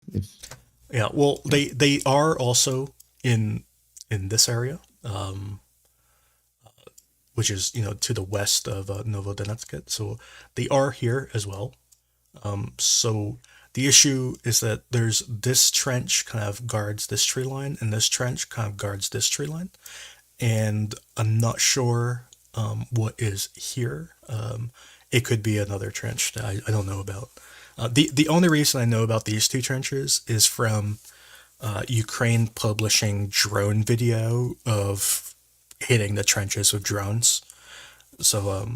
Yeah, well, they are also in this area, which is to the west of Novoselivs'ke. So they are here as well. So the issue is that there's this trench kind of guards this tree line, and this trench kind of guards this tree line. And I'm not sure what is here. It could be another trench that I don't know about. The only reason I know about these two trenches is from Ukraine publishing drone video of hitting the trenches with drones. So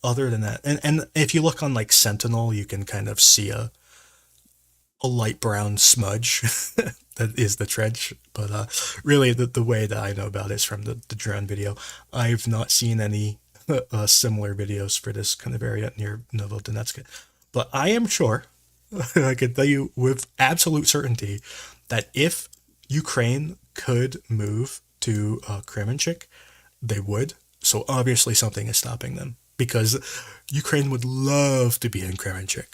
other than that, and if you look on like Sentinel, you can kind of see a light brown smudge that is the trench. But really, the way that I know about it is from the drone video. I've not seen any similar videos for this kind of area near Novoselivs'ke. But I am sure, I can tell you with absolute certainty, that if Ukraine could move to Kremmina, they would. So obviously something is stopping them, because Ukraine would love to be in Kremmina.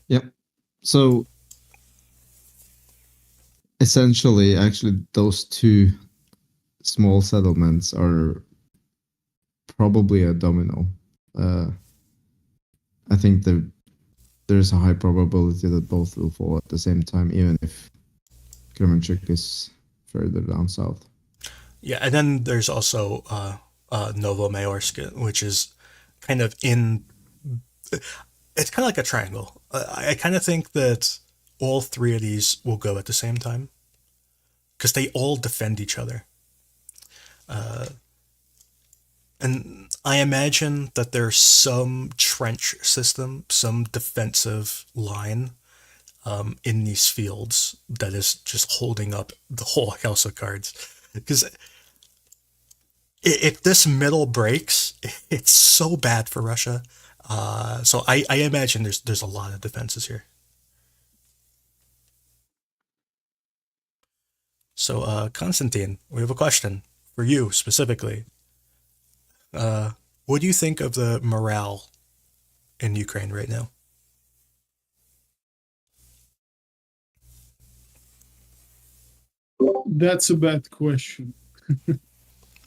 Yep. So essentially, actually, those two small settlements are probably a domino. I think there's a high probability that both will fall at the same time, even if Kremmina is further down south. Yeah, and then there's also Novoselivs'ke, which is kind of it's kind of like a triangle. I kind of think that all three of these will go at the same time, because they all defend each other. And I imagine that there's some trench system, some defensive line in these fields that is just holding up the whole house of cards. Because if this middle breaks, it's so bad for Russia. So I imagine there's a lot of defenses here. So Constantine, we have a question for you specifically. What do you think of the morale in Ukraine right now? That's a bad question.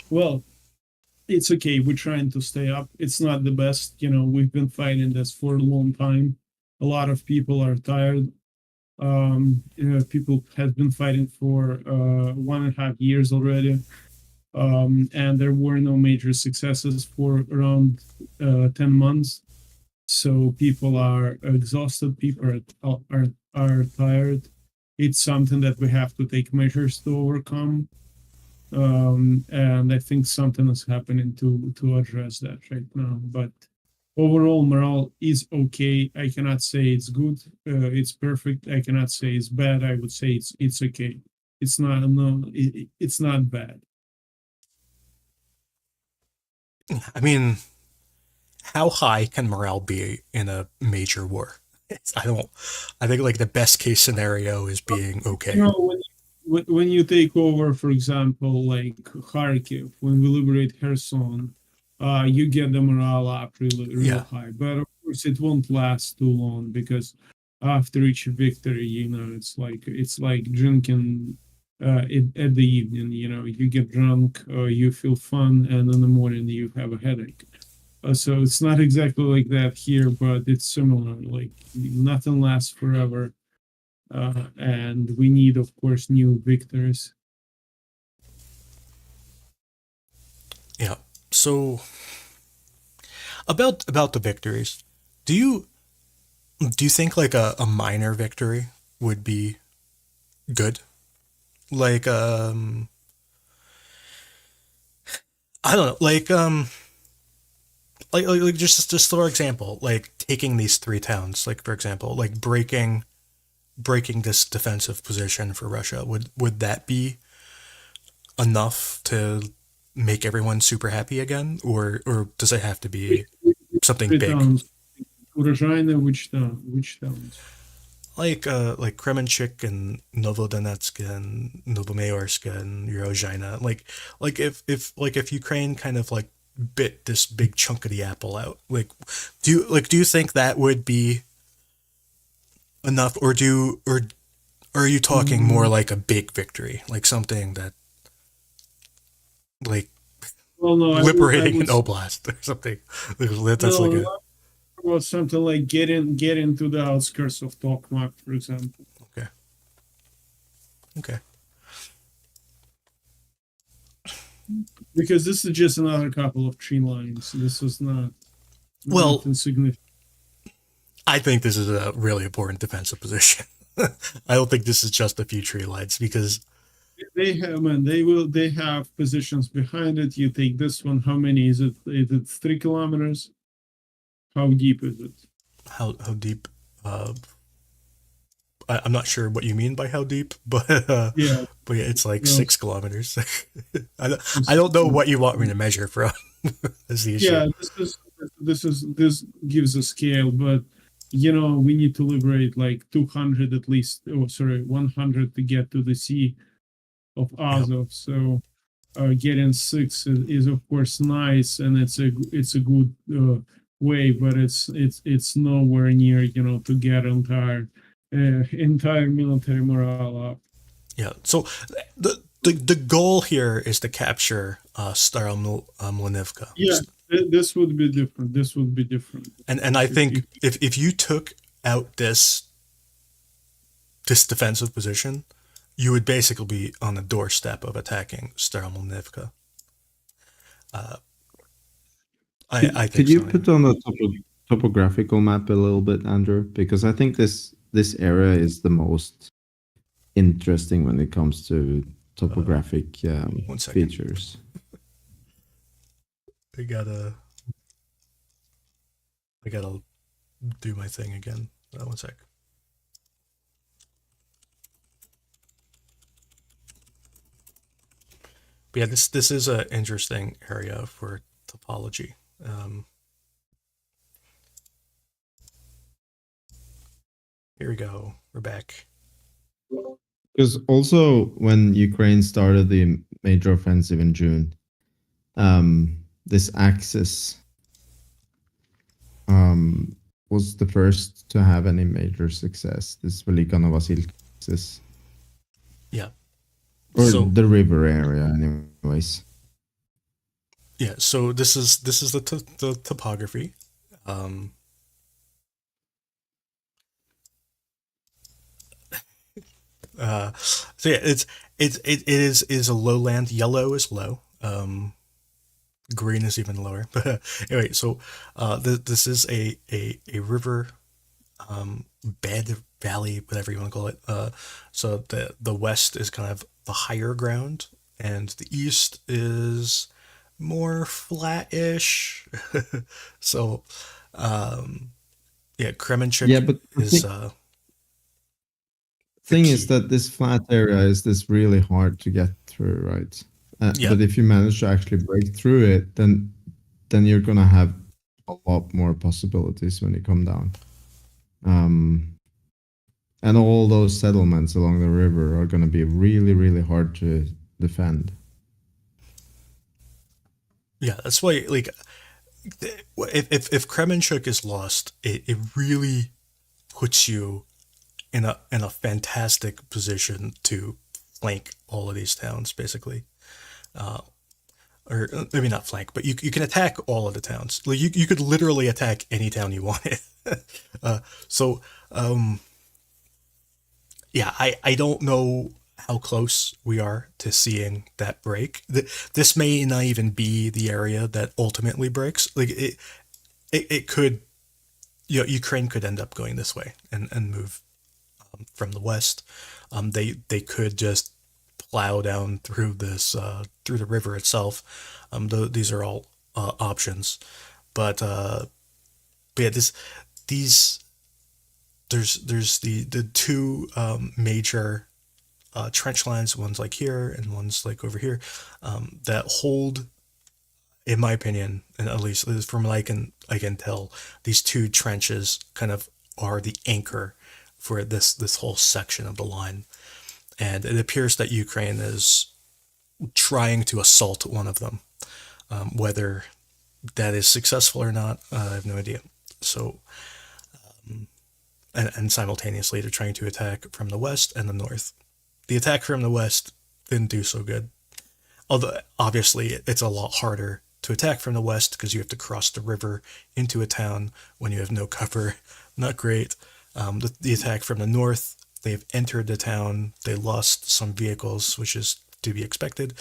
Well, it's okay. We're trying to stay up. It's not the best. We've been fighting this for a long time. A lot of people are tired. People have been fighting for 1.5 years already. And there were no major successes for around 10 months. So people are exhausted. People are tired. It's something that we have to take measures to overcome. And I think something is happening to address that right now. But overall, morale is okay. I cannot say it's good. It's perfect. I cannot say it's bad. I would say it's okay. It's not bad. I mean, how high can morale be in a major war? I think like the best case scenario is being okay. You know, when you take over, for example, like Kharkiv, when we liberate Kherson, you get the morale up really Yeah. high. But of course, it won't last too long because after each victory, you know, it's like drinking at the evening. You know, you get drunk, you feel fun, and in the morning you have a headache. So it's not exactly like that here, but it's similar. Like nothing lasts forever, and we need, of course, new victors. Yeah. So about the victories, do you think like a minor victory would be good? Like I don't know, like just for example, like taking these 3 towns, like for example, like breaking this defensive position for Russia, would that be enough to make everyone super happy again, or does it have to be something Three big? towns. Urozhaine, which town? Which towns? Like Kremenchuk and Novodonetsk and Novomayorsk and Urozhaine. If Ukraine kind of like bit this big chunk of the apple out, like do you think that would be enough, or are you talking more like a big victory, like something that like Well, no, liberating an oblast or something? That's like a about something like get into the outskirts of Tokmak, for example. okay. Okay. Because this is just another couple of tree lines. This is not Well, insignificant. I think this is a really important defensive position. I don't think this is just a few tree lines because They have, man. They have positions behind it. You take this one. How many is it? Is it 3 kilometers? How deep is it? how deep? I'm not sure what you mean by how deep, but Yeah. but yeah, it's like No. 6 kilometers. I don't know what you want me to measure from. Is the issue? Yeah, this gives a scale, but you know we need to liberate like 200 at least. Oh, sorry, 100 to get to the sea of Azov. So getting 6 is of course nice, and it's a good way, but it's nowhere near to get entire military morale up. Yeah. So the goal here is to capture Staromlynivka. Yeah, this would be different. This would be different. And I think if you took out this defensive position, you would basically be on the doorstep of attacking Staromlynivka. I think Could you so. put on a topographical map a little bit, Andrew? Because I think this area is the most interesting when it comes to topographic 1 second. features. I gotta do my thing again. 1 sec. But yeah, this is an interesting area for topology. Here we go. We're back. Because also when Ukraine started the major offensive in June, this axis was the first to have any major success. This Velika-Novoselivs'ke axis. Yeah. Or So- the river area, anyways. Yeah. So this is the topography. So yeah, it is a lowland. Yellow is low. Green is even lower. But anyway, so this is a river, bed, valley, whatever you want to call it. So the west is kind of the higher ground, and the east is more flat-ish. So yeah, Kremenchuk Yeah, but the is thing key. is that this flat area is this really hard to get through, right? Yeah. But if you manage to actually break through it, then you're gonna have a lot more possibilities when you come down. And all those settlements along the river are going to be really, really hard to defend. Yeah, that's why, like, if Kremenchuk is lost, it really puts you in a fantastic position to flank all of these towns, basically. Or maybe not flank, but you can attack all of the towns. Like, you could literally attack any town you wanted. So yeah, I don't know how close we are to seeing that break. This may not even be the area that ultimately breaks. Like, it could, Ukraine could end up going this way and move from the west. They could just plow down through this through the river itself. These are all options, but yeah, these there's the two major trench lines, one's like here and one's like over here, that hold, in my opinion, and at least from what I can tell, these two trenches kind of are the anchor for this whole section of the line. And it appears that Ukraine is trying to assault one of them. Whether that is successful or not, I have no idea. So, and simultaneously, they're trying to attack from the west and the north. The attack from the west didn't do so good. Although, obviously, it's a lot harder to attack from the west because you have to cross the river into a town when you have no cover. Not great. The attack from the north, they've entered the town. They lost some vehicles, which is to be expected,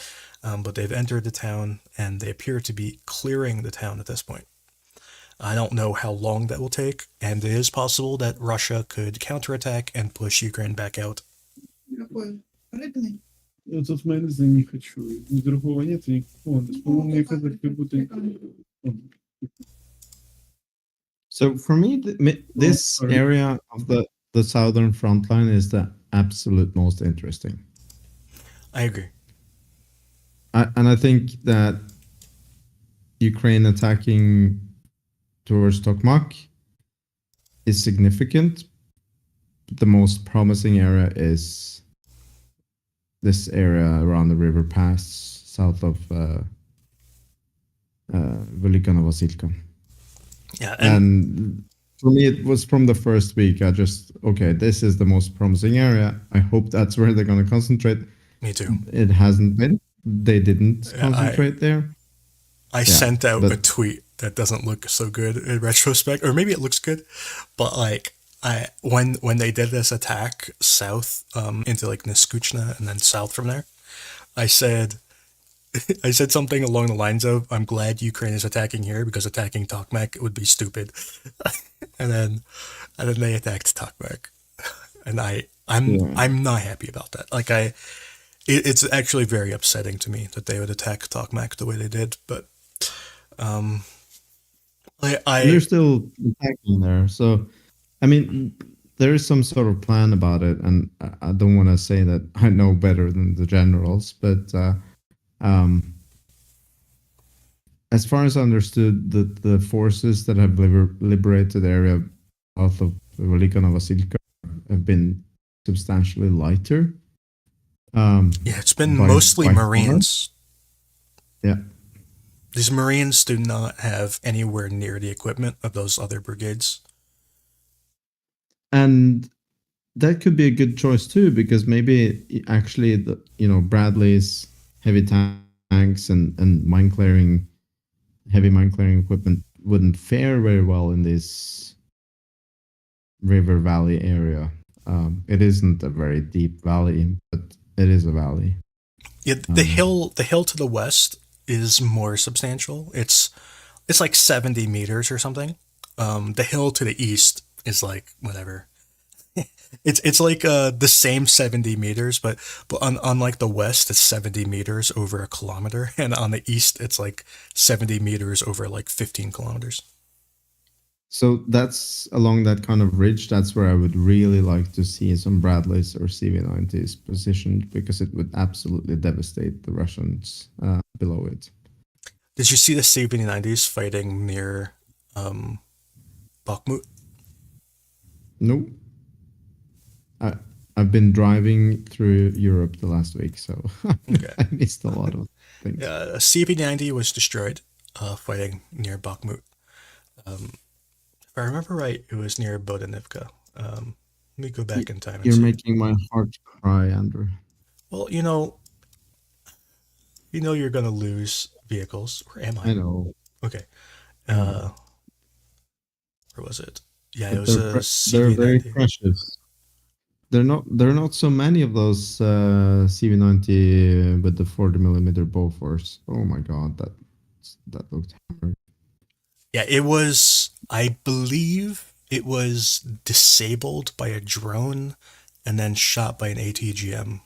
but they've entered the town and they appear to be clearing the town at this point. I don't know how long that will take, and it is possible that Russia could counterattack and push Ukraine back out. Тут в мене за не хочу. Ні другого нет, ні какого. По-моему, я казав, как будто... So for me, this sorry. area of the southern front line is the absolute most interesting. I agree. And I think that Ukraine attacking towards Tokmak is significant. The most promising area is this area around the river pass south of Velika-Novoselivs'ke. Yeah, And for me, it was from the first week. I just, okay, this is the most promising area. I hope that's where they're going to concentrate. me too. It hasn't been. They didn't Yeah, concentrate there. I sent out a tweet that doesn't look so good in retrospect, or maybe it looks good, but like when they did this attack south into like Neskuchna and then south from there, I said something along the lines of, "I'm glad Ukraine is attacking here because attacking Tokmak would be stupid," and then they attacked Tokmak, and I'm not happy about that. Like it's actually very upsetting to me that they would attack Tokmak the way they did, but They're still attacking there. So, I mean, there is some sort of plan about it, and I don't want to say that I know better than the generals, but as far as I understood, the forces that have liberated the area south of Velika-Novoselivs'ke have been substantially lighter. Yeah, it's been mostly by Marines. Yeah. These Marines do not have anywhere near the equipment of those other brigades. And that could be a good choice too, because maybe actually Bradley's heavy tanks and heavy mine clearing equipment wouldn't fare very well in this river valley area. It isn't a very deep valley, but it is a valley. Yeah, the hill to the west is more substantial. It's like 70 meters or something. The hill to the east is like whatever. It's like the same 70 meters, but on like the west, it's 70 meters over a kilometer, and on the east, it's like 70 meters over like 15 kilometers. So that's along that kind of ridge. That's where I would really like to see some Bradleys or CV90s positioned, because it would absolutely devastate the Russians below it. Did you see the CV90s fighting near Bakhmut? No, I I've been driving through Europe the last week, so Okay. I missed a lot of things. CV-90 was destroyed fighting near Bakhmut. If I remember right, it was near Dnipro. Let me go back in time and You're see. making my heart cry, Andrew. Well, you're gonna lose vehicles, or am I I? know, Okay. I know. Uh, where was it? Yeah, it But was a they're very CV-90. precious. There are not so many of those CV90 with the 40 millimeter Bofors. Oh my god, that looked hard. Yeah, it was. I believe it was disabled by a drone and then shot by an ATGM.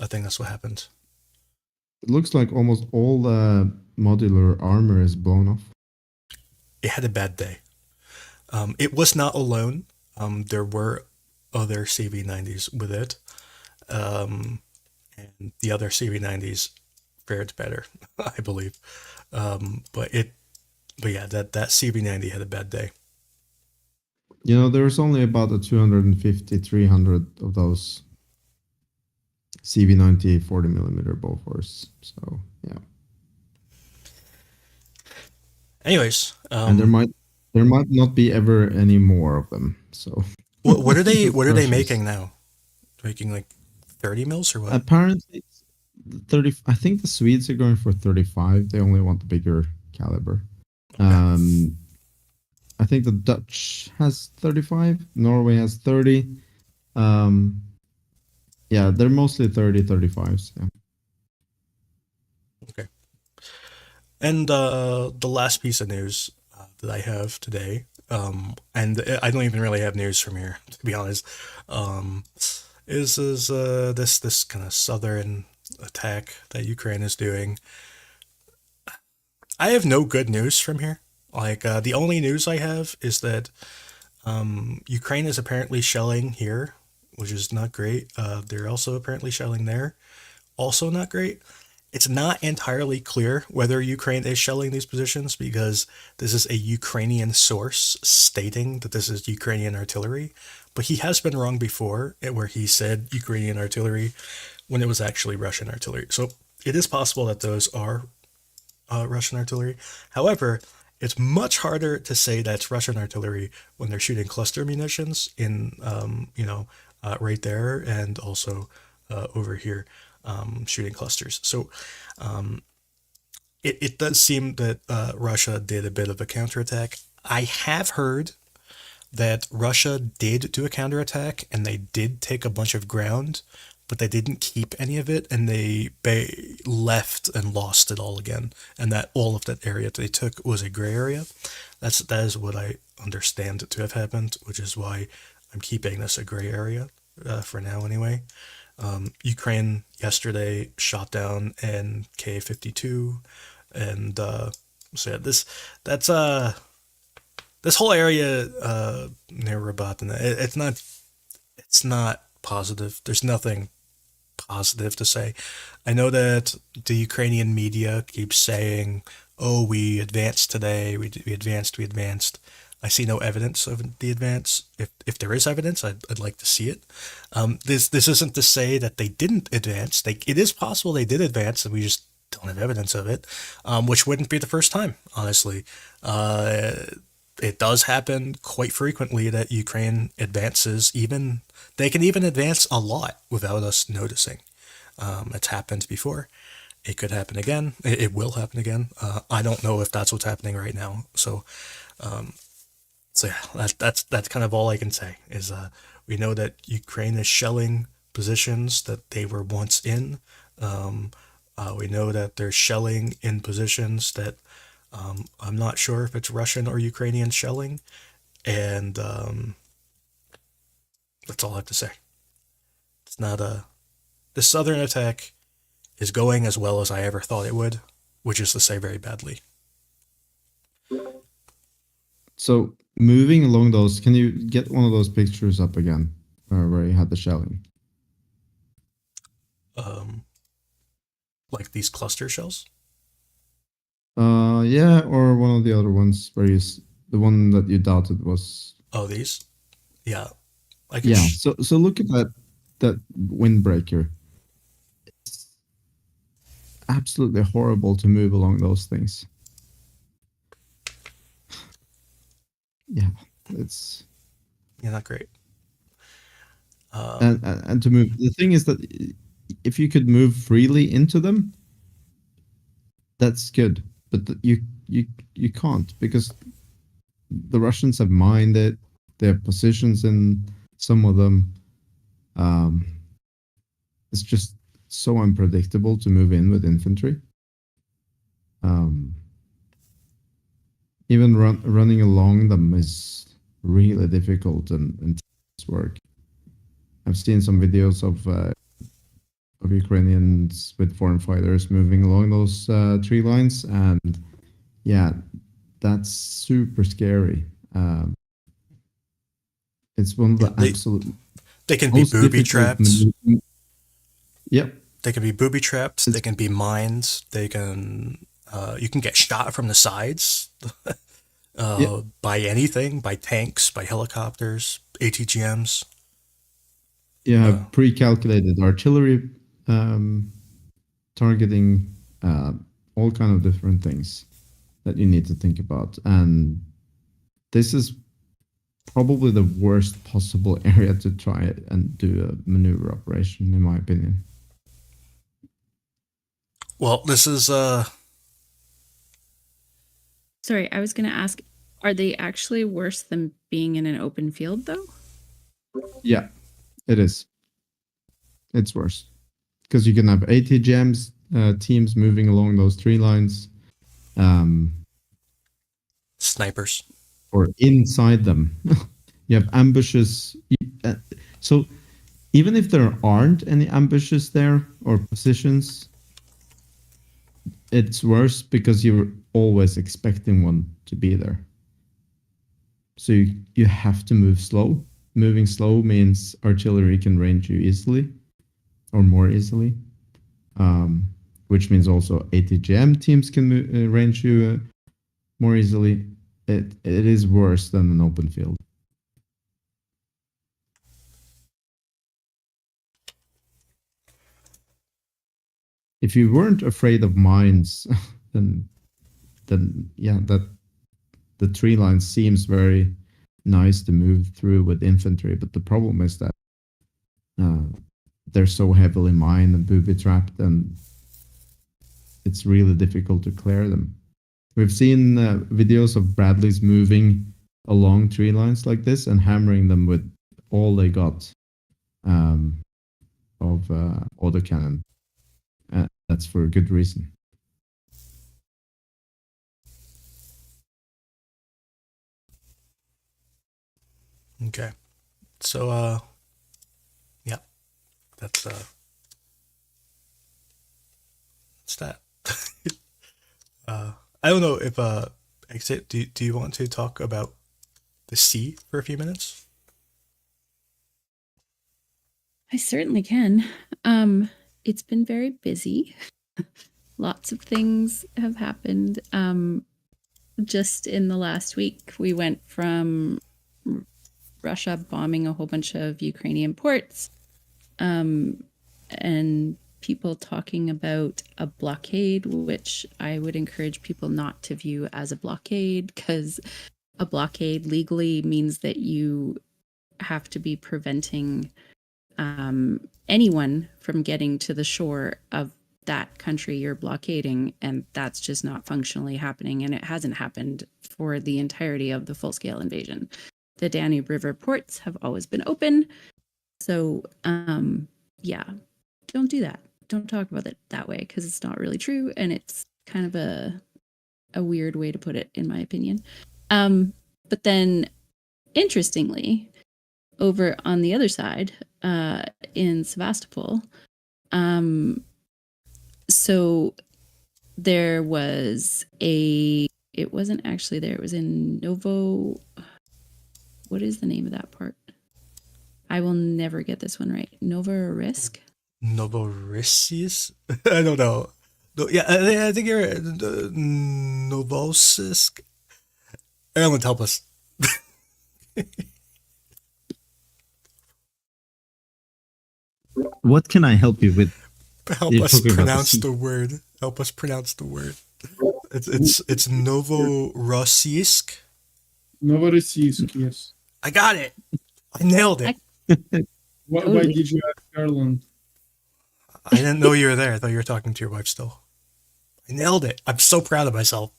I think that's what happened. It looks like almost all the modular armor is blown off. It had a bad day. It was not alone. There were other CV90s with it, and the other CV90s fared better, I believe. But yeah, that CV90 had a bad day. There's only about a 250, 300 of those CV90 40 millimeter Bofors. So yeah, Anyways, and there might not be ever any more of them. So what are they they're what are they precious. making now? Making like 30 mils or what? Apparently, it's 30. I think the Swedes are going for 35. They only want the bigger caliber. Okay. I think the Dutch has 35. Norway has 30. Um, yeah, they're mostly 30, 35s. Yeah. Okay. And the last piece of news that I have today, and I don't even really have news from here, to be honest, is this kind of southern attack that Ukraine is doing. I have no good news from here. Like the only news I have is that Ukraine is apparently shelling here, which is not great. They're also apparently shelling there, also not great. It's not entirely clear whether Ukraine is shelling these positions because this is a Ukrainian source stating that this is Ukrainian artillery. But he has been wrong before, where he said Ukrainian artillery when it was actually Russian artillery. So it is possible that those are Russian artillery. However, it's much harder to say that's Russian artillery when they're shooting cluster munitions in, right there and also over here shooting clusters. So it does seem that Russia did a bit of a counterattack. I have heard that Russia did do a counterattack and they did take a bunch of ground, but they didn't keep any of it and they left and lost it all again. And that all of that area that they took was a gray area. That is what I understand to have happened, which is why I'm keeping this a gray area for now anyway. Ukraine yesterday shot down an K-52, and so yeah, this whole area near Robotyne, it's not positive. There's nothing positive to say. I know that the Ukrainian media keeps saying, "Oh, we advanced today. We advanced." I see no evidence of the advance. If there is evidence, I'd like to see it. This isn't to say that they didn't advance. It is possible they did advance, and we just don't have evidence of it, which wouldn't be the first time, honestly. It does happen quite frequently that Ukraine advances. They can even advance a lot without us noticing. It's happened before. It could happen again. It will happen again. I don't know if that's what's happening right now. So yeah, that's kind of all I can say is we know that Ukraine is shelling positions that they were once in. We know that they're shelling in positions that I'm not sure if it's Russian or Ukrainian shelling, and that's all I have to say. It's not the southern attack is going as well as I ever thought it would, which is to say very badly. So moving along those, can you get one of those pictures up again, where you had the shelling? Like these cluster shells. Yeah, or one of the other ones where the one that you doubted was. Oh, these? Yeah. I can Yeah. So look at that windbreaker. It's absolutely horrible to move along those things. Yeah, it's yeah, not great. and to move. The thing is that if you could move freely into them, that's good. But you can't, because the Russians have mined it. They have positions in some of them. It's just so unpredictable to move in with infantry. Even running along them is really difficult and takes work. I've seen some videos of Ukrainians with foreign fighters moving along those tree lines, and yeah, that's super scary. It's one of the absolute They can be most booby difficult trapped. Yep. They can be booby trapped. They can be mines. They can. You can get shot from the sides Yep. by anything, by tanks, by helicopters, ATGMs. You have pre-calculated artillery targeting, all kind of different things that you need to think about, and this is probably the worst possible area to try and do a maneuver operation, in my opinion. Well, this is Sorry, I was going to ask, are they actually worse than being in an open field, though? Yeah, it is. It's worse because you can have ATGMs, teams moving along those tree lines, snipers. or inside them. You have ambushes. So even if there aren't any ambushes there or positions, it's worse because you're always expecting one to be there. So you have to move slow. Moving slow means artillery can range you easily or more easily, which means also ATGM teams can range you more easily. It is worse than an open field. If you weren't afraid of mines, then yeah, that the tree line seems very nice to move through with infantry. But the problem is that they're so heavily mined and booby trapped, and it's really difficult to clear them. We've seen videos of Bradleys moving along tree lines like this and hammering them with all they got of autocannon. That's for a good reason. Okay. So yeah. That's that. I don't know if Exit, do you want to talk about the sea for a few minutes? I certainly can. It's been very busy. Lots of things have happened. Just in the last week, we went from Russia bombing a whole bunch of Ukrainian ports, and people talking about a blockade, which I would encourage people not to view as a blockade, because a blockade legally means that you have to be preventing anyone from getting to the shore of that country you're blockading, and that's just not functionally happening, and it hasn't happened for the entirety of the full-scale invasion. The Danube River ports have always been open, so yeah, don't do that. Don't talk about it that way, because it's not really true, and it's kind of a weird way to put it, in my opinion. But then, interestingly, over on the other side, in Sevastopol, so there was it wasn't actually there, it was in what is the name of that part? I will never get this one right. Novorossiysk? Novorossiysk? I don't know. No, yeah, I think you're Novoselivs'ke. Ellen, help us. What can I help you with? Help You're us talking about the pronounce sea. the word. Help us pronounce the word. It's Novorossiysk. Novorossiysk, yes. I got it. I nailed it. Why Totally. did you ask Ireland? I didn't know you were there. I thought you were talking to your wife still. I nailed it. I'm so proud of myself.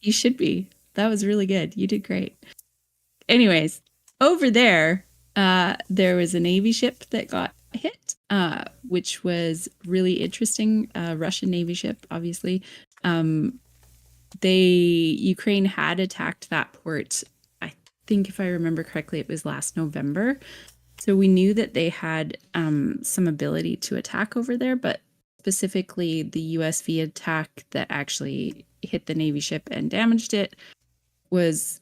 You should be. That was really good. You did great. Anyways, over there, there was a Navy ship that got hit, which was really interesting. Russian Navy ship, obviously. Ukraine had attacked that port. I think, if I remember correctly, it was last November. So we knew that they had some ability to attack over there, but specifically the USV attack that actually hit the Navy ship and damaged it was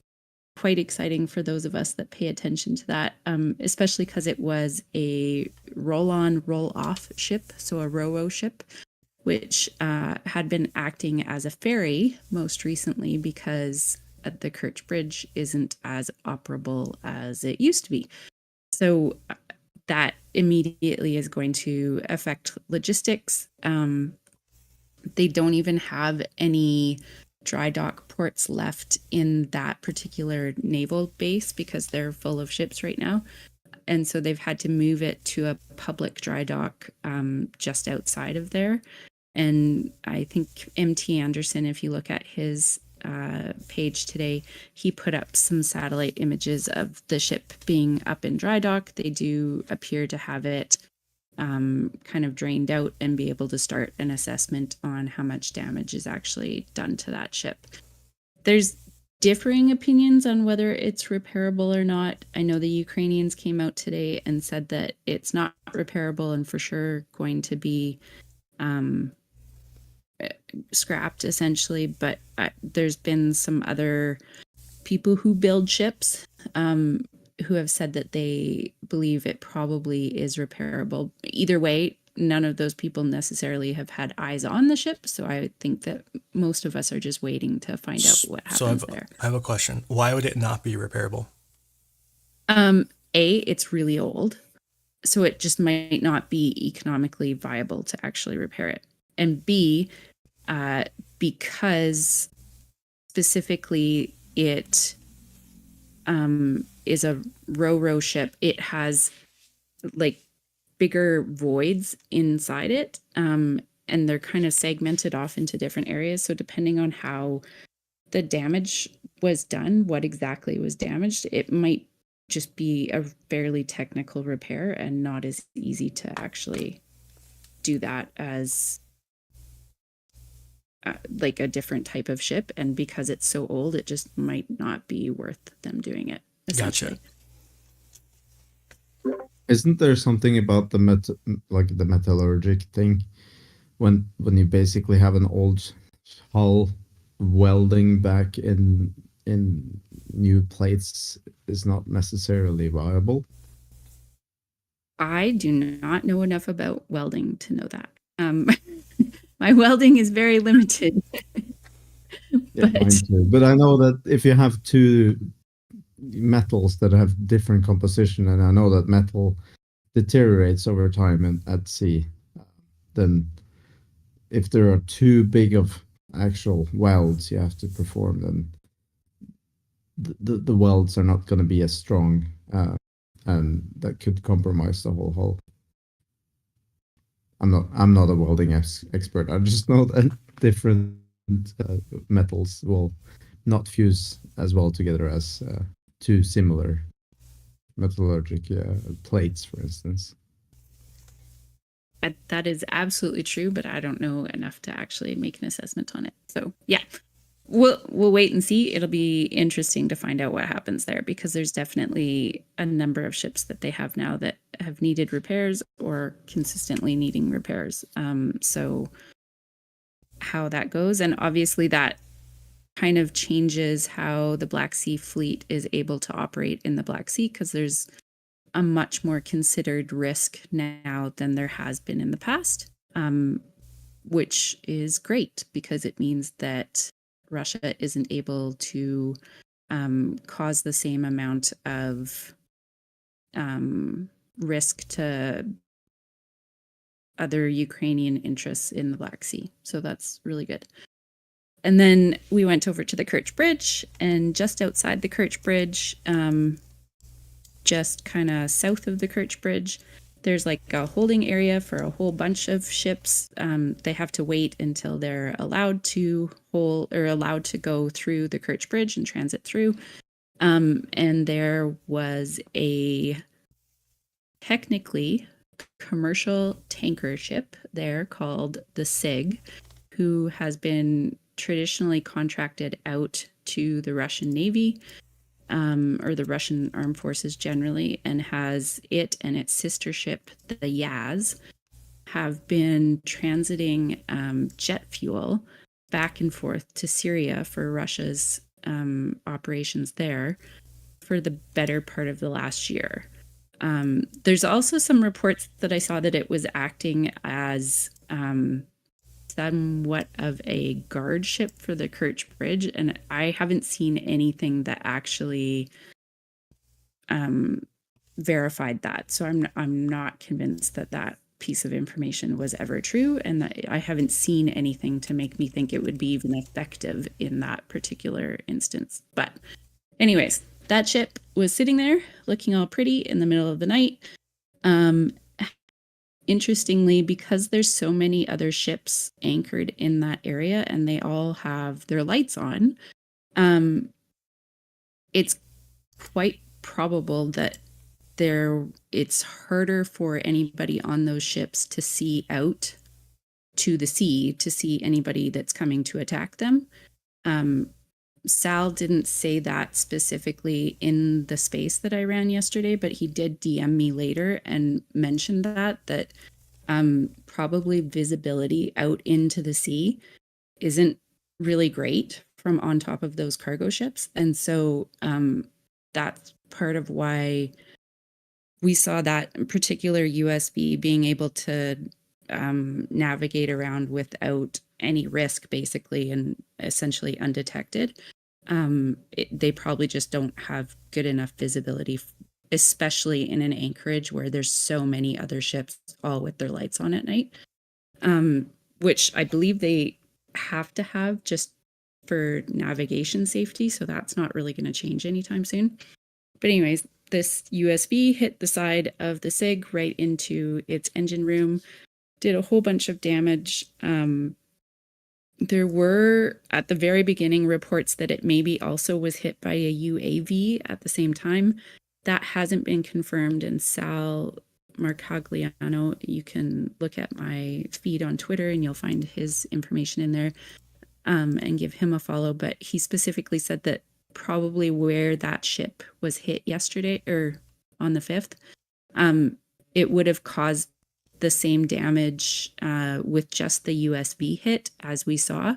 quite exciting for those of us that pay attention to that, especially because it was a roll-on, roll-off ship, so a ro-ro ship, which had been acting as a ferry most recently because the Kerch Bridge isn't as operable as it used to be. So that immediately is going to affect logistics. They don't even have any dry dock ports left in that particular naval base because they're full of ships right now. And so they've had to move it to a public dry dock just outside of there. And I think MT Anderson, if you look at his page today, he put up some satellite images of the ship being up in dry dock. They do appear to have it kind of drained out and be able to start an assessment on how much damage is actually done to that ship. There's differing opinions on whether it's repairable or not. I know the Ukrainians came out today and said that it's not repairable and for sure going to be scrapped essentially, but there's been some other people who build ships who have said that they believe it probably is repairable. Either way, none of those people necessarily have had eyes on the ship, so I think that most of us are just waiting to find out what happens there. I have a question. Why would it not be repairable? It's really old, so it just might not be economically viable to actually repair it. And B, because specifically it is a ro-ro ship, it has like bigger voids inside it, and they're kind of segmented off into different areas. So depending on how the damage was done, what exactly was damaged, it might just be a fairly technical repair and not as easy to actually do that as like a different type of ship. And because it's so old, it just might not be worth them doing it, essentially. Gotcha. Isn't there something about the the metallurgic thing when you basically have an old hull, welding back in new plates is not necessarily viable? I do not know enough about welding to know that. My welding is very limited. Yeah, mine too. But I know that if you have two metals that have different composition, and I know that metal deteriorates over time at sea, then if there are too big of actual welds you have to perform, then the welds are not going to be as strong, and that could compromise the whole hull. I'm not a welding expert. I just know that different metals will not fuse as well together as two similar metallurgic plates, for instance. That is absolutely true, but I don't know enough to actually make an assessment on it. So yeah, we'll wait and see. It'll be interesting to find out what happens there, because there's definitely a number of ships that they have now that have needed repairs or consistently needing repairs. So how that goes, and obviously that kind of changes how the Black Sea fleet is able to operate in the Black Sea, because there's a much more considered risk now than there has been in the past. which is great because it means that Russia isn't able to cause the same amount of risk to other Ukrainian interests in the Black Sea. So that's really good. And then we went over to the Kerch Bridge, and just outside the Kerch Bridge, just kind of south of the Kerch Bridge, there's like a holding area for a whole bunch of ships. They have to wait until they're allowed to allowed to go through the Kerch Bridge and transit through. And there was a technically commercial tanker ship there called the SIG, who has been traditionally contracted out to the Russian Navy, or the Russian armed forces generally, and has it and its sister ship, the Yaz, have been transiting jet fuel back and forth to Syria for Russia's operations there for the better part of the last year. There's also some reports that I saw that it was acting as somewhat of a guard ship for the Kerch Bridge, and I haven't seen anything that actually verified that. So I'm not convinced that that piece of information was ever true, and that I haven't seen anything to make me think it would be even effective in that particular instance. But anyways, that ship was sitting there looking all pretty in the middle of the night. Interestingly, because there's so many other ships anchored in that area and they all have their lights on, it's quite probable that it's harder for anybody on those ships to see out to the sea to see anybody that's coming to attack them. Sal didn't say that specifically in the space that I ran yesterday, but he did DM me later and mentioned that probably visibility out into the sea isn't really great from on top of those cargo ships. And so that's part of why we saw that particular USB being able to navigate around without any risk, basically, and essentially undetected. They probably just don't have good enough visibility, especially in an anchorage where there's so many other ships all with their lights on at night, which I believe they have to have just for navigation safety. So that's not really going to change anytime soon. But anyways, this USB hit the side of the SIG right into its engine room, did a whole bunch of damage. There were, at the very beginning, reports that it maybe also was hit by a UAV at the same time. That hasn't been confirmed. And Sal Marcagliano, you can look at my feed on Twitter and you'll find his information in there, and give him a follow. But he specifically said that probably where that ship was hit yesterday, or on the 5th, it would have caused the same damage with just the USB hit as we saw,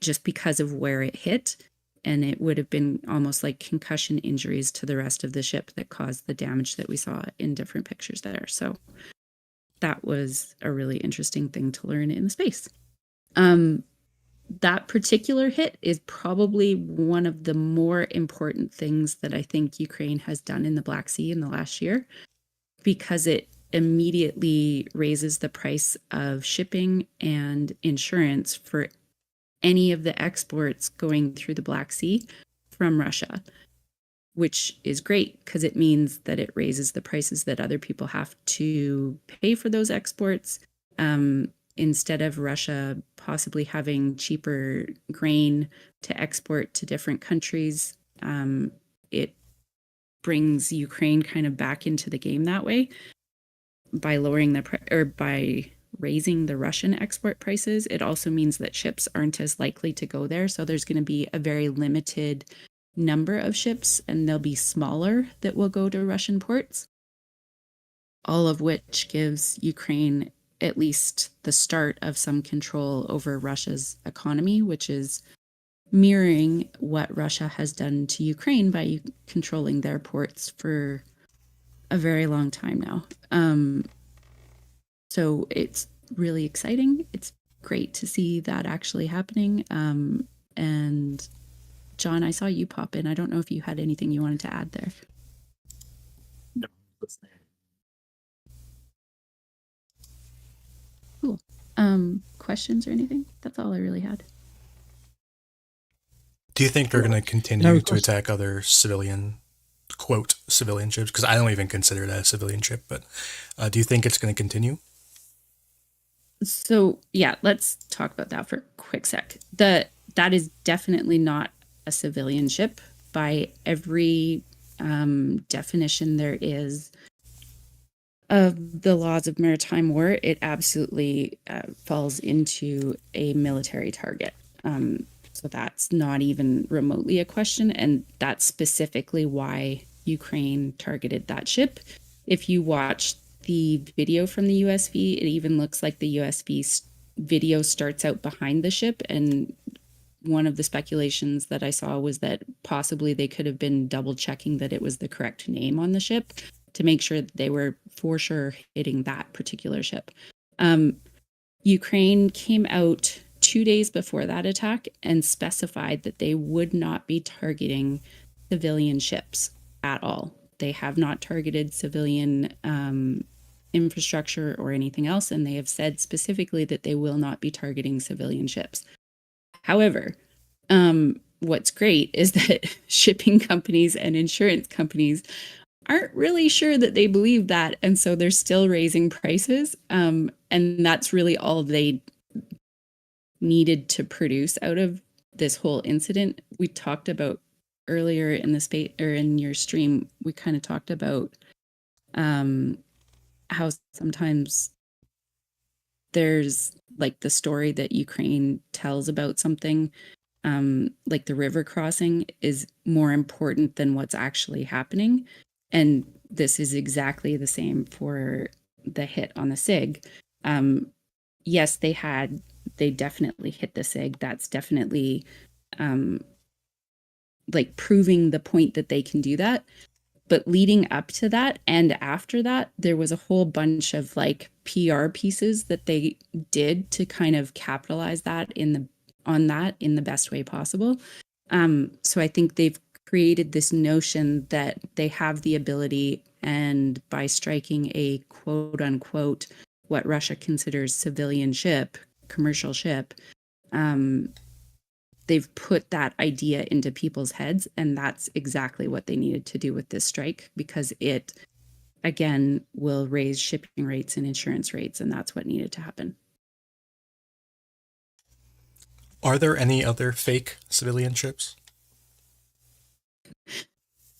just because of where it hit. And it would have been almost like concussion injuries to the rest of the ship that caused the damage that we saw in different pictures there. So that was a really interesting thing to learn in the space. That particular hit is probably one of the more important things that I think Ukraine has done in the Black Sea in the last year, because it immediately raises the price of shipping and insurance for any of the exports going through the Black Sea from Russia, which is great because it means that it raises the prices that other people have to pay for those exports. Instead of Russia possibly having cheaper grain to export to different countries, it brings Ukraine kind of back into the game that way by lowering by raising the Russian export prices. It also means that ships aren't as likely to go there. So there's going to be a very limited number of ships, and they'll be smaller, that will go to Russian ports, all of which gives Ukraine at least the start of some control over Russia's economy, which is mirroring what Russia has done to Ukraine by controlling their ports for a very long time now. So it's really exciting. It's great to see that actually happening. And John, I saw you pop in. I don't know if you had anything you wanted to add there. Cool. Questions or anything? That's all I really had. Do you think they're going to continue No to question. attack other civilian, quote, civilian ships? Because I don't even consider that a civilian ship, but do you think it's going to continue? So yeah, let's talk about that for a quick sec. That is definitely not a civilian ship by every definition there is of the laws of maritime war. It absolutely falls into a military target. So that's not even remotely a question, and that's specifically why Ukraine targeted that ship. If you watch the video from the USV, it even looks like the USV video starts out behind the ship, and one of the speculations that I saw was that possibly they could have been double checking that it was the correct name on the ship to make sure that they were for sure hitting that particular ship. Ukraine came out 2 days before that attack and specified that they would not be targeting civilian ships at all. They have not targeted civilian infrastructure or anything else, and they have said specifically that they will not be targeting civilian ships. However, what's great is that shipping companies and insurance companies aren't really sure that they believe that, and so they're still raising prices, and that's really all they needed to produce out of this whole incident. We talked about earlier in the space or in your stream, we kind of talked about how sometimes there's like the story that Ukraine tells about something, like the river crossing is more important than what's actually happening. And this is exactly the same for the hit on the SIG. Yes, they definitely hit the SIG. That's definitely like proving the point that they can do that. But leading up to that and after that, there was a whole bunch of like PR pieces that they did to kind of capitalize that on that in the best way possible. So I think they've created this notion that they have the ability, and by striking a quote unquote what Russia considers civilian ship, commercial ship, they've put that idea into people's heads, and that's exactly what they needed to do with this strike, because it, again, will raise shipping rates and insurance rates, and that's what needed to happen. Are there any other fake civilian ships?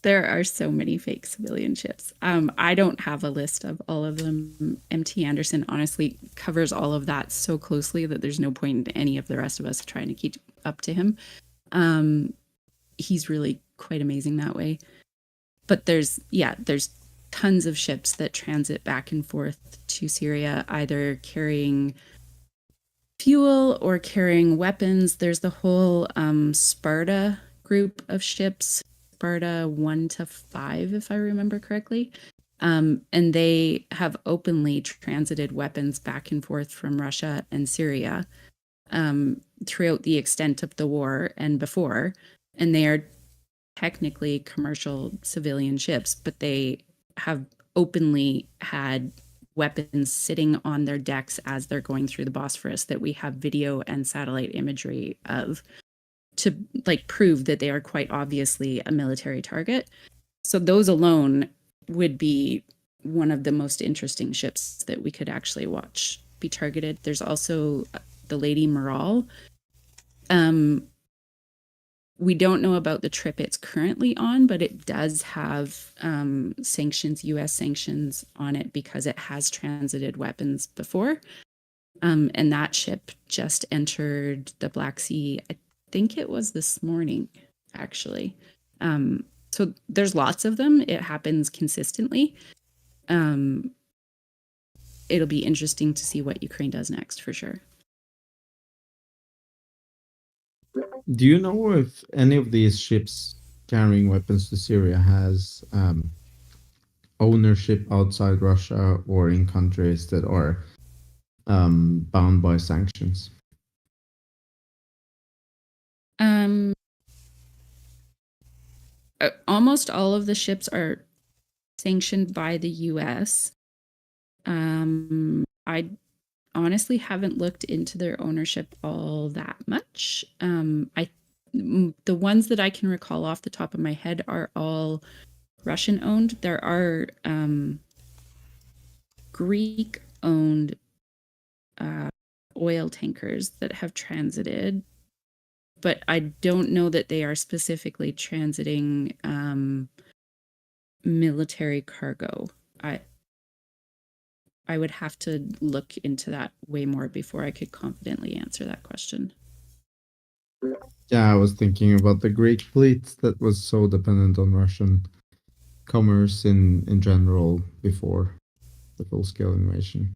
There are so many fake civilian ships. I don't have a list of all of them. MT Anderson honestly covers all of that so closely that there's no point in any of the rest of us trying to keep up to him. He's really quite amazing that way. But there's tons of ships that transit back and forth to Syria, either carrying fuel or carrying weapons. There's the whole Sparta group of ships, Sparta 1 to 5, if I remember correctly. And they have openly transited weapons back and forth from Russia and Syria throughout the extent of the war and before. And they are technically commercial civilian ships, but they have openly had weapons sitting on their decks as they're going through the Bosphorus that we have video and satellite imagery of, to like prove that they are quite obviously a military target. So those alone would be one of the most interesting ships that we could actually watch be targeted. There's also the Lady Moral. We don't know about the trip it's currently on, but it does have sanctions, US sanctions on it because it has transited weapons before. And that ship just entered the Black Sea, I think it was this morning, actually. So there's lots of them. It happens consistently. It'll be interesting to see what Ukraine does next, for sure. Do you know if any of these ships carrying weapons to Syria has ownership outside Russia or in countries that are bound by sanctions? Almost all of the ships are sanctioned by the US. I honestly haven't looked into their ownership all that much. The ones that I can recall off the top of my head are all Russian owned. There are Greek owned oil tankers that have transited, but I don't know that they are specifically transiting military cargo. I would have to look into that way more before I could confidently answer that question. Yeah, I was thinking about the Greek fleet that was so dependent on Russian commerce in general before the full-scale invasion.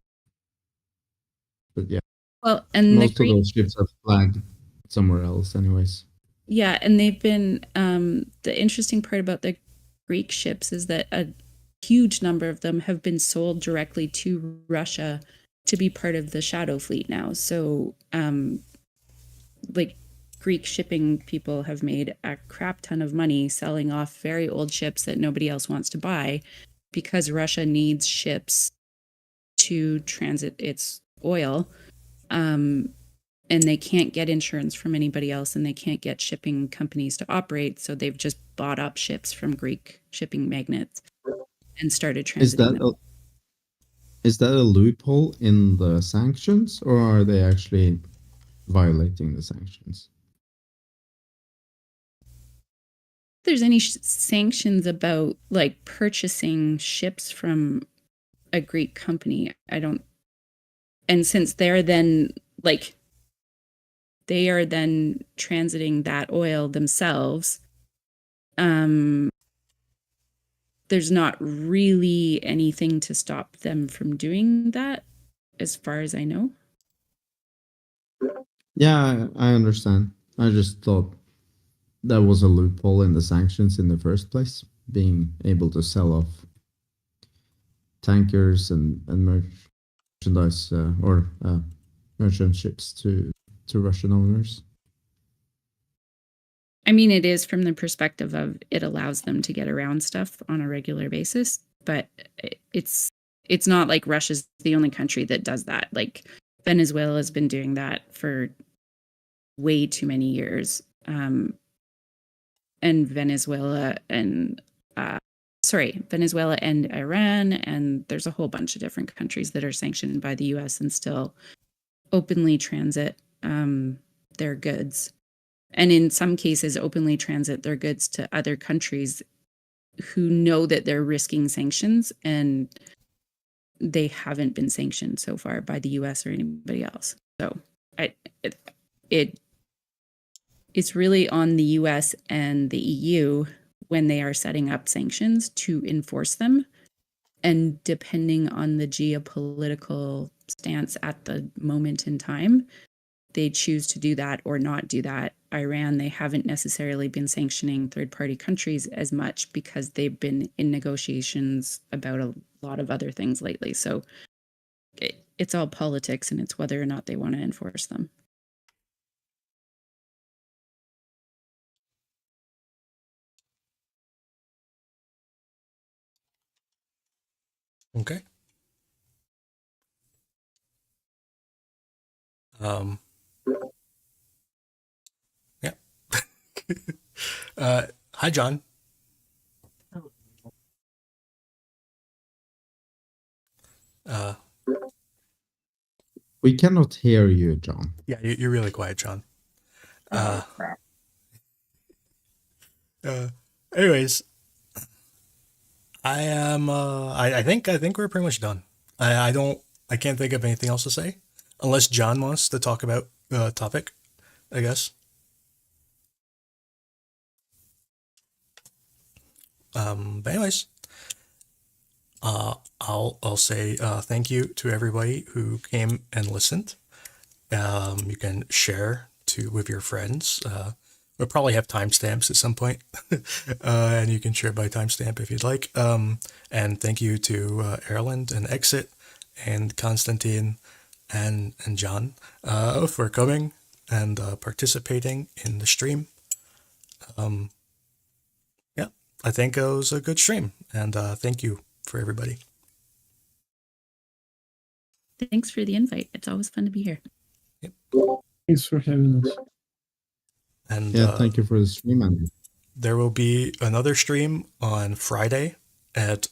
But yeah, Well, and most of those ships have flagged somewhere else anyways. Yeah, and they've been the interesting part about the Greek ships is that a huge number of them have been sold directly to Russia to be part of the shadow fleet now. So like Greek shipping people have made a crap ton of money selling off very old ships that nobody else wants to buy because Russia needs ships to transit its oil. And they can't get insurance from anybody else, and they can't get shipping companies to operate. So they've just bought up ships from Greek shipping magnates and started transiting them. Is that a loophole in the sanctions, or are they actually violating the sanctions? If there's any sanctions about like purchasing ships from a Greek company, I don't. And since they're then like, they are then transiting that oil themselves, there's not really anything to stop them from doing that, as far as I know. Yeah, I understand. I just thought that was a loophole in the sanctions in the first place, being able to sell off tankers and merchandise or merchant ships to Russian owners. I mean, it is from the perspective of it allows them to get around stuff on a regular basis, but it's not like Russia's the only country that does that. Like Venezuela has been doing that for way too many years. And Venezuela and Iran, and there's a whole bunch of different countries that are sanctioned by the US and still openly transit their goods. And in some cases, openly transit their goods to other countries who know that they're risking sanctions, and they haven't been sanctioned so far by the US or anybody else. So it's really on the US and the EU when they are setting up sanctions to enforce them. And depending on the geopolitical stance at the moment in time, they choose to do that or not do that. Iran, they haven't necessarily been sanctioning third-party countries as much because they've been in negotiations about a lot of other things lately. So it's all politics, and it's whether or not they want to enforce them. Okay. Yeah. Hi, John. We cannot hear you, John. Yeah, you're really quiet, John. Anyways, I am. I think we're pretty much done. I can't think of anything else to say, unless John wants to talk about topic, I guess. But anyways, I'll say thank you to everybody who came and listened. You can share with your friends. We'll probably have timestamps at some point, and you can share by timestamp if you'd like. And thank you to Erland and Exit and Constantine and John for coming and participating in the stream. Yeah, I think it was a good stream, and thank you for everybody. Thanks for the invite. It's always fun to be here. Thanks for having us. And Yeah, thank you for the stream, Andy. there will be another stream on Friday at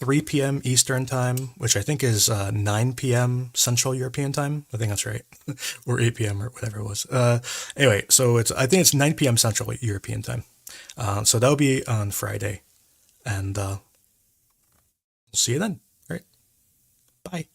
3 p.m. Eastern time, which I think is 9 p.m. Central European time. I think that's right, or 8 p.m. or whatever it was. Anyway, so I think it's 9 p.m. Central European time. So that'll be on Friday, and we'll see you then. All right, bye.